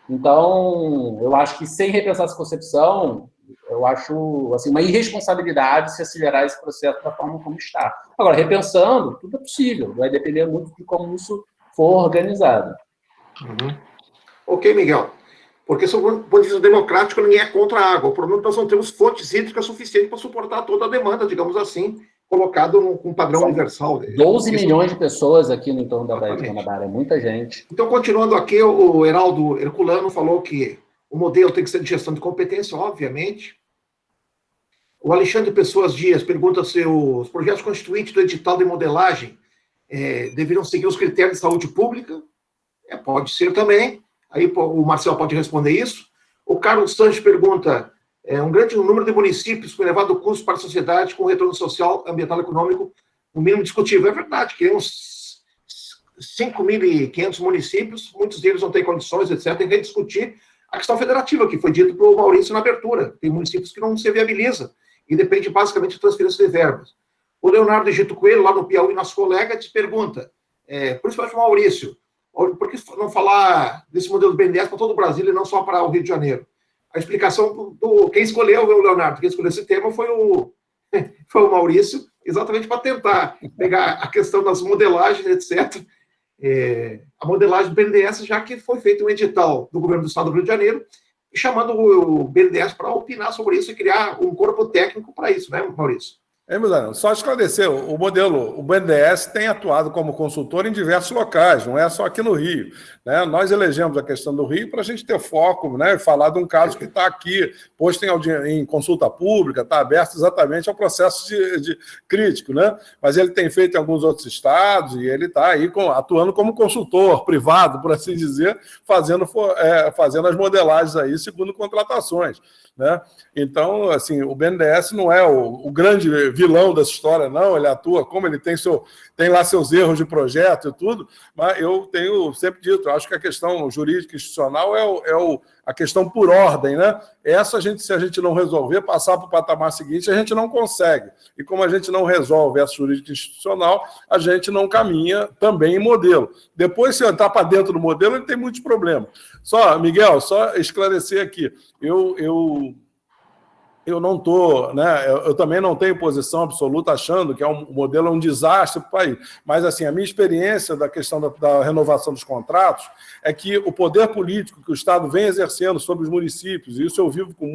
Então, eu acho que sem repensar essa concepção, eu acho assim, uma irresponsabilidade se acelerar esse processo da forma como está. Agora, repensando, tudo é possível, vai depender muito de como isso for organizado. Uhum. Ok, Miguel. Porque, sob o ponto de vista democrático, ninguém é contra a água. O problema é que nós não temos fontes hídricas suficientes para suportar toda a demanda, digamos assim, colocado com um padrão universal. 12 milhões de pessoas aqui no entorno da Baía de Guanabara, é muita gente. Então, continuando aqui, o Heraldo Herculano falou que o modelo tem que ser de gestão de competência, obviamente. O Alexandre Pessoas Dias pergunta se os projetos constituintes do edital de modelagem deveriam seguir os critérios de saúde pública. Pode ser também. Aí o Marcel pode responder isso. O Carlos Sanches pergunta... um grande número de municípios com elevado custo para a sociedade, com retorno social, ambiental e econômico, no mínimo discutível. É verdade, que uns 5.500 municípios, muitos deles não têm condições, etc. Tem que discutir a questão federativa, que foi dito pelo Maurício na abertura. Tem municípios que não se viabiliza, e depende basicamente de transferência de verbas. O Leonardo Egito Coelho, lá no Piauí, nosso colega, te pergunta, principalmente o Maurício, por que não falar desse modelo do BNDES para todo o Brasil e não só para o Rio de Janeiro? a explicação quem escolheu, o Leonardo, quem escolheu esse tema foi o Maurício, exatamente para tentar pegar a questão das modelagens, etc. A modelagem do BNDES, já que foi feito um edital do governo do estado do Rio de Janeiro, chamando o BNDES para opinar sobre isso e criar um corpo técnico para isso, né, Maurício? Só esclarecer, o BNDES tem atuado como consultor em diversos locais, não é só aqui no Rio, né? Nós elegemos a questão do Rio para a gente ter foco, né, e falar de um caso que está aqui, posto em consulta pública, está aberto exatamente ao processo de crítico, né? Mas ele tem feito em alguns outros estados e ele está aí atuando como consultor privado, por assim dizer, fazendo as modelagens aí segundo contratações, né? Então, assim, o BNDES não é o grande vilão dessa história, não. Ele atua como ele tem lá seus erros de projeto e tudo, mas eu tenho sempre dito, eu acho que a questão jurídica institucional a questão por ordem, né? Se a gente não resolver, passar para o patamar seguinte, a gente não consegue. E como a gente não resolve essa jurídica institucional, a gente não caminha também em modelo. Depois, se entrar para dentro do modelo, ele tem muitos problemas. Miguel, só esclarecer aqui, eu não estou, né? Eu também não tenho posição absoluta achando que o modelo é um desastre para o país. Mas, assim, a minha experiência da questão da renovação dos contratos é que o poder político que o Estado vem exercendo sobre os municípios, e isso eu vivo com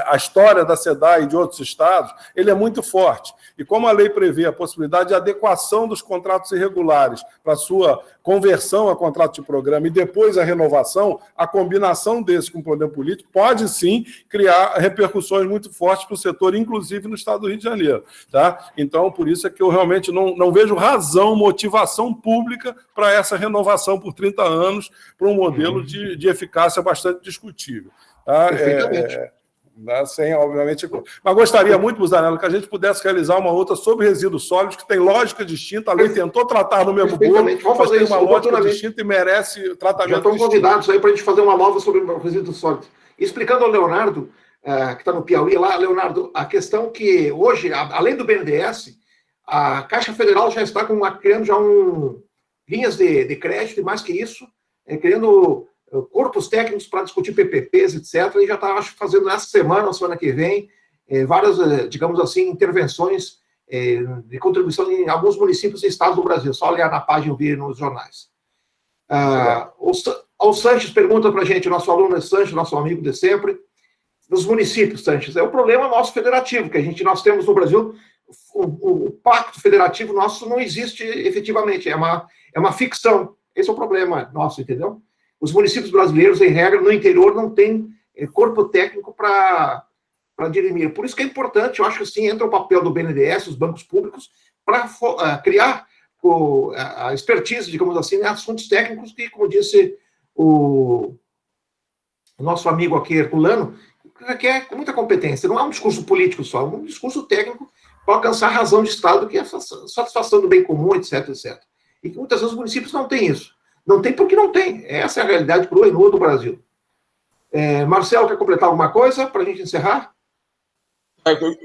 a história da SEDAI e de outros estados, ele é muito forte. E como a lei prevê a possibilidade de adequação dos contratos irregulares para sua conversão a contrato de programa e depois a renovação, a combinação desse com o poder político pode, sim, criar repercussões muito fortes para o setor, inclusive no estado do Rio de Janeiro. Tá? Então, por isso é que eu realmente não vejo motivação pública para essa renovação por 30 anos para um modelo de eficácia bastante discutível. Tá? Sem, obviamente. Mas gostaria muito, Busanello, que a gente pudesse realizar uma outra sobre resíduos sólidos, que tem lógica distinta. A lei tentou tratar no mesmo bolo, mas tem uma lógica distinta e merece tratamento. Já estão convidados aí para a gente fazer uma nova sobre resíduos sólidos. E explicando ao Leonardo, que está no Piauí lá, Leonardo, a questão que hoje, além do BNDES, a Caixa Federal já está criando linhas de crédito e mais que isso, criando corpos técnicos para discutir PPPs, etc. E já está, fazendo nessa semana, ou semana que vem, várias, digamos assim, intervenções de contribuição em alguns municípios e estados do Brasil. Só olhar na página e ver nos jornais. O Sanches pergunta para a gente, nosso aluno é Sanches, nosso amigo de sempre, dos municípios, Sanches. É o problema nosso federativo, que nós temos no Brasil, o pacto federativo nosso não existe efetivamente, é uma ficção. Esse é o problema nosso, entendeu? Os municípios brasileiros, em regra, no interior, não têm corpo técnico para dirimir. Por isso que é importante, eu acho que sim, entra o papel do BNDES, os bancos públicos, para criar a expertise, digamos assim, em assuntos técnicos que, como disse o nosso amigo aqui, Herculano, requer muita competência. Não é um discurso político só, é um discurso técnico para alcançar a razão de Estado, que é a satisfação do bem comum, etc, etc. E que muitas vezes os municípios não têm isso. Não tem porque não tem. Essa é a realidade crua e nua do Brasil. Marcelo, quer completar alguma coisa para a gente encerrar? Eu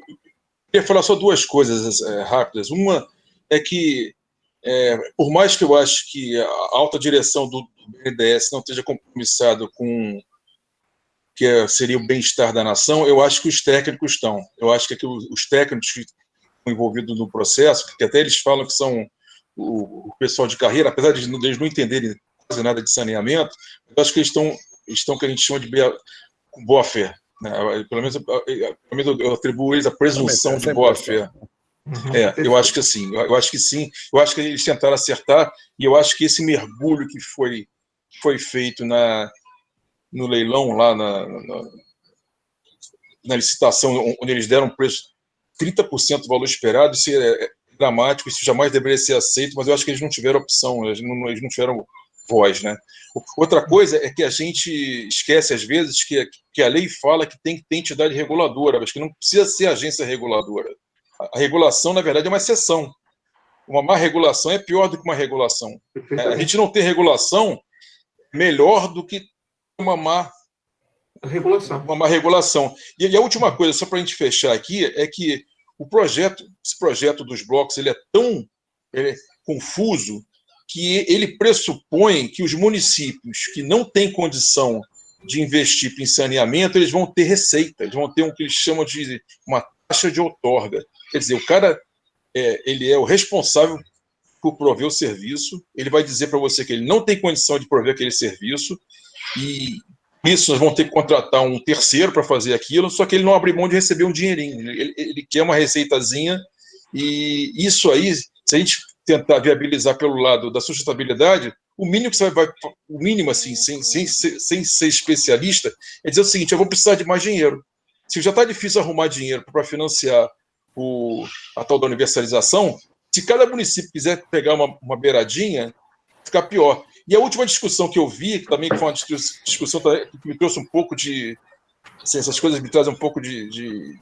queria falar só duas coisas rápidas. Uma é que, por mais que eu acho que a alta direção do BNDES não esteja compromissado com que seria o bem-estar da nação, eu acho que os técnicos estão. Eu acho que os técnicos que estão envolvidos no processo, que até eles falam que são o pessoal de carreira, apesar de eles não entenderem quase nada de saneamento, eu acho que eles estão que a gente chama de boa-fé. Né? Pelo menos eu atribuo eles a presunção de boa-fé. Eu acho que sim. Eu acho que sim. Eu acho que eles tentaram acertar e eu acho que esse mergulho que foi feito no leilão, lá na licitação, onde eles deram um preço 30% do valor esperado, isso é dramático, isso jamais deveria ser aceito, mas eu acho que eles não tiveram opção, eles não tiveram voz, né? Outra coisa é que a gente esquece, às vezes, que a lei fala que tem que ter entidade reguladora, mas que não precisa ser agência reguladora. A regulação, na verdade, é uma exceção. Uma má regulação é pior do que uma regulação. A gente não ter regulação melhor do que uma má regulação. E a última coisa, só para a gente fechar aqui, é que esse projeto dos blocos ele é tão confuso que ele pressupõe que os municípios que não têm condição de investir em saneamento, eles vão ter receita, eles vão ter o que eles chamam de uma taxa de outorga. Quer dizer, o cara ele é o responsável por prover o serviço, ele vai dizer para você que ele não tem condição de prover aquele serviço, e isso nós vamos ter que contratar um terceiro para fazer aquilo, só que ele não abre mão de receber um dinheirinho, ele quer uma receitazinha, e isso aí, se a gente tentar viabilizar pelo lado da sustentabilidade, o mínimo que você o mínimo assim, sem ser especialista, é dizer o seguinte: eu vou precisar de mais dinheiro. Se já está difícil arrumar dinheiro para financiar a tal da universalização, se cada município quiser pegar uma beiradinha, ficar pior. E a última discussão que eu vi, que também foi uma discussão que me trouxe um pouco de... Assim, essas coisas me trazem um pouco de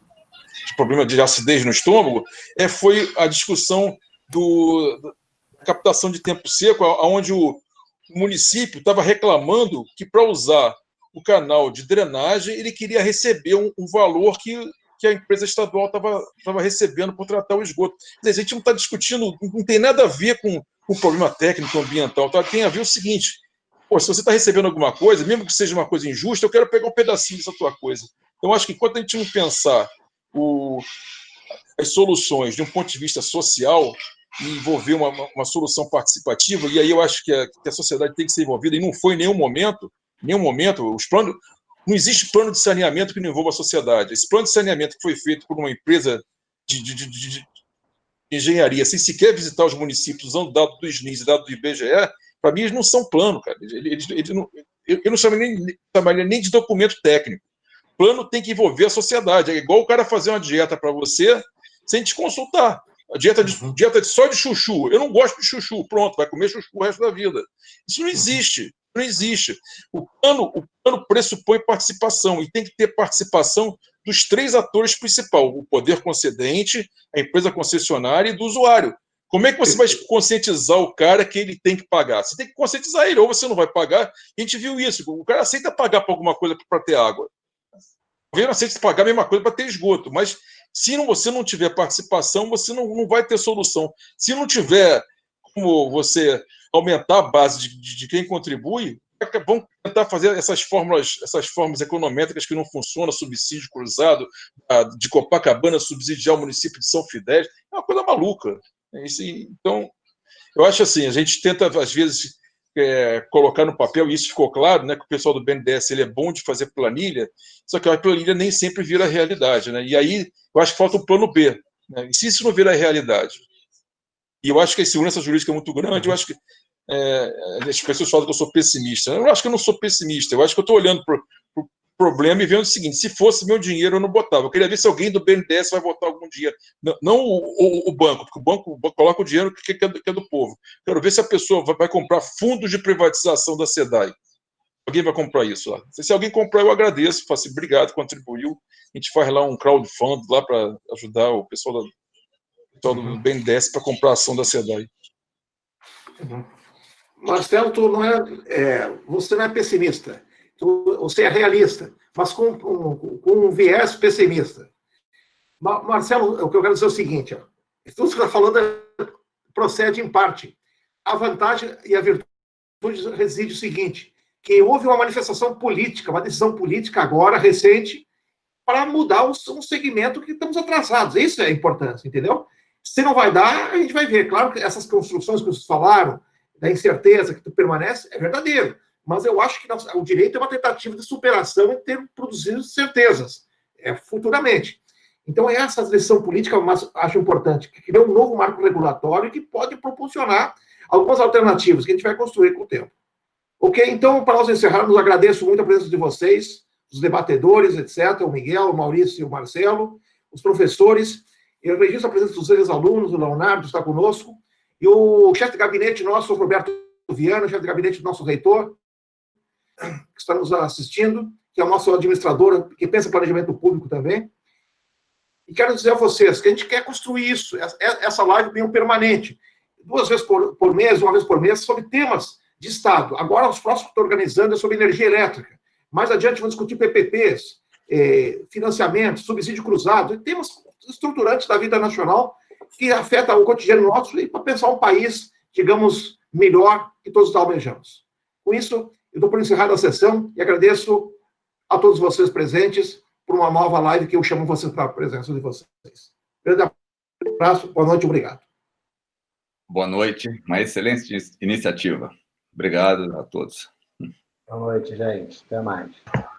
problema de acidez no estômago, foi a discussão da captação de tempo seco, onde o município estava reclamando que, para usar o canal de drenagem, ele queria receber um valor que a empresa estadual estava recebendo por tratar o esgoto. Quer dizer, a gente não está discutindo, não tem nada a ver com o problema técnico ambiental, tá? Tem a ver o seguinte: se você está recebendo alguma coisa, mesmo que seja uma coisa injusta, eu quero pegar um pedacinho dessa tua coisa. Então, acho que enquanto a gente não pensar as soluções de um ponto de vista social e envolver uma solução participativa, e aí eu acho que a sociedade tem que ser envolvida, e não foi em nenhum momento, os planos... Não existe plano de saneamento que não envolva a sociedade. Esse plano de saneamento que foi feito por uma empresa de engenharia, sem sequer visitar os municípios, usando dados do SNIS e dados do IBGE, para mim eles não são plano, cara. Eu não chamaria nem de documento técnico. Plano tem que envolver a sociedade. É igual o cara fazer uma dieta para você sem te consultar. A dieta só de chuchu. Eu não gosto de chuchu. Pronto, vai comer chuchu o resto da vida. Isso não existe. Não existe. O plano pressupõe participação, e tem que ter participação dos 3 atores principais: o poder concedente, a empresa concessionária e do usuário. Como é que você vai conscientizar o cara que ele tem que pagar? Você tem que conscientizar ele, ou você não vai pagar. A gente viu isso, o cara aceita pagar por alguma coisa para ter água. O governo aceita pagar a mesma coisa para ter esgoto, mas se você não tiver participação, você não vai ter solução. Se não tiver como você aumentar a base de quem contribui, vão tentar fazer essas formas econométricas que não funcionam, subsídio cruzado, de Copacabana subsidiar o município de São Fidélis, é uma coisa maluca. Então, eu acho assim, a gente tenta, às vezes, colocar no papel, e isso ficou claro, né, que o pessoal do BNDES ele é bom de fazer planilha, só que a planilha nem sempre vira realidade, né? E aí eu acho que falta um plano B, né? E se isso não virar realidade, e eu acho que a insegurança jurídica é muito grande, eu acho que as pessoas falam que eu sou pessimista. Eu acho que eu não sou pessimista, eu acho que eu estou olhando para o problema e vendo o seguinte: se fosse meu dinheiro, eu não botava. Eu queria ver se alguém do BNDES vai botar algum dinheiro. Não o banco, porque o banco coloca o dinheiro que é do povo. Quero ver se a pessoa vai comprar fundos de privatização da SEDAI. Alguém vai comprar isso lá. Se alguém comprar, eu agradeço, faço assim: obrigado, contribuiu. A gente faz lá um crowdfund lá para ajudar o pessoal do BNDES para comprar a ação da SEDAI. Marcelo, você não é pessimista, você é realista, mas com um viés pessimista. Marcelo, o que eu quero dizer é o seguinte: tudo que você está falando procede em parte. A vantagem e a virtude reside o seguinte: que houve uma manifestação política, uma decisão política agora, recente, para mudar um segmento que estamos atrasados. Isso é importante, entendeu? Se não vai dar, a gente vai ver. Claro que essas construções que vocês falaram, da incerteza que permanece, é verdadeiro. Mas eu acho que o direito é uma tentativa de superação em ter produzido certezas, futuramente. Então, essa decisão política eu acho importante, que cria um novo marco regulatório que pode proporcionar algumas alternativas que a gente vai construir com o tempo. Ok? Então, para nós encerrarmos, agradeço muito a presença de vocês, os debatedores, etc., o Miguel, o Maurício e o Marcelo, os professores. Eu registro a presença dos ex-alunos, o Leonardo está conosco, e o chefe de gabinete nosso, o Roberto Viana, chefe de gabinete do nosso reitor, que está nos assistindo, que é o nosso administrador, que pensa em planejamento público também. E quero dizer a vocês que a gente quer construir isso, essa live bem permanente, 2 vezes por mês, 1 vez por mês, sobre temas de Estado. Agora, os próximos que estou organizando é sobre energia elétrica. Mais adiante, vamos discutir PPPs, financiamento, subsídio cruzado, temas estruturantes da vida nacional que afetam o cotidiano nosso e para pensar um país, digamos, melhor que todos almejamos. Com isso, eu dou por encerrada a sessão e agradeço a todos vocês presentes por uma nova live que eu chamo vocês para a presença de vocês. Grande abraço, boa noite, obrigado. Boa noite, uma excelente iniciativa. Obrigado a todos. Boa noite, gente. Até mais.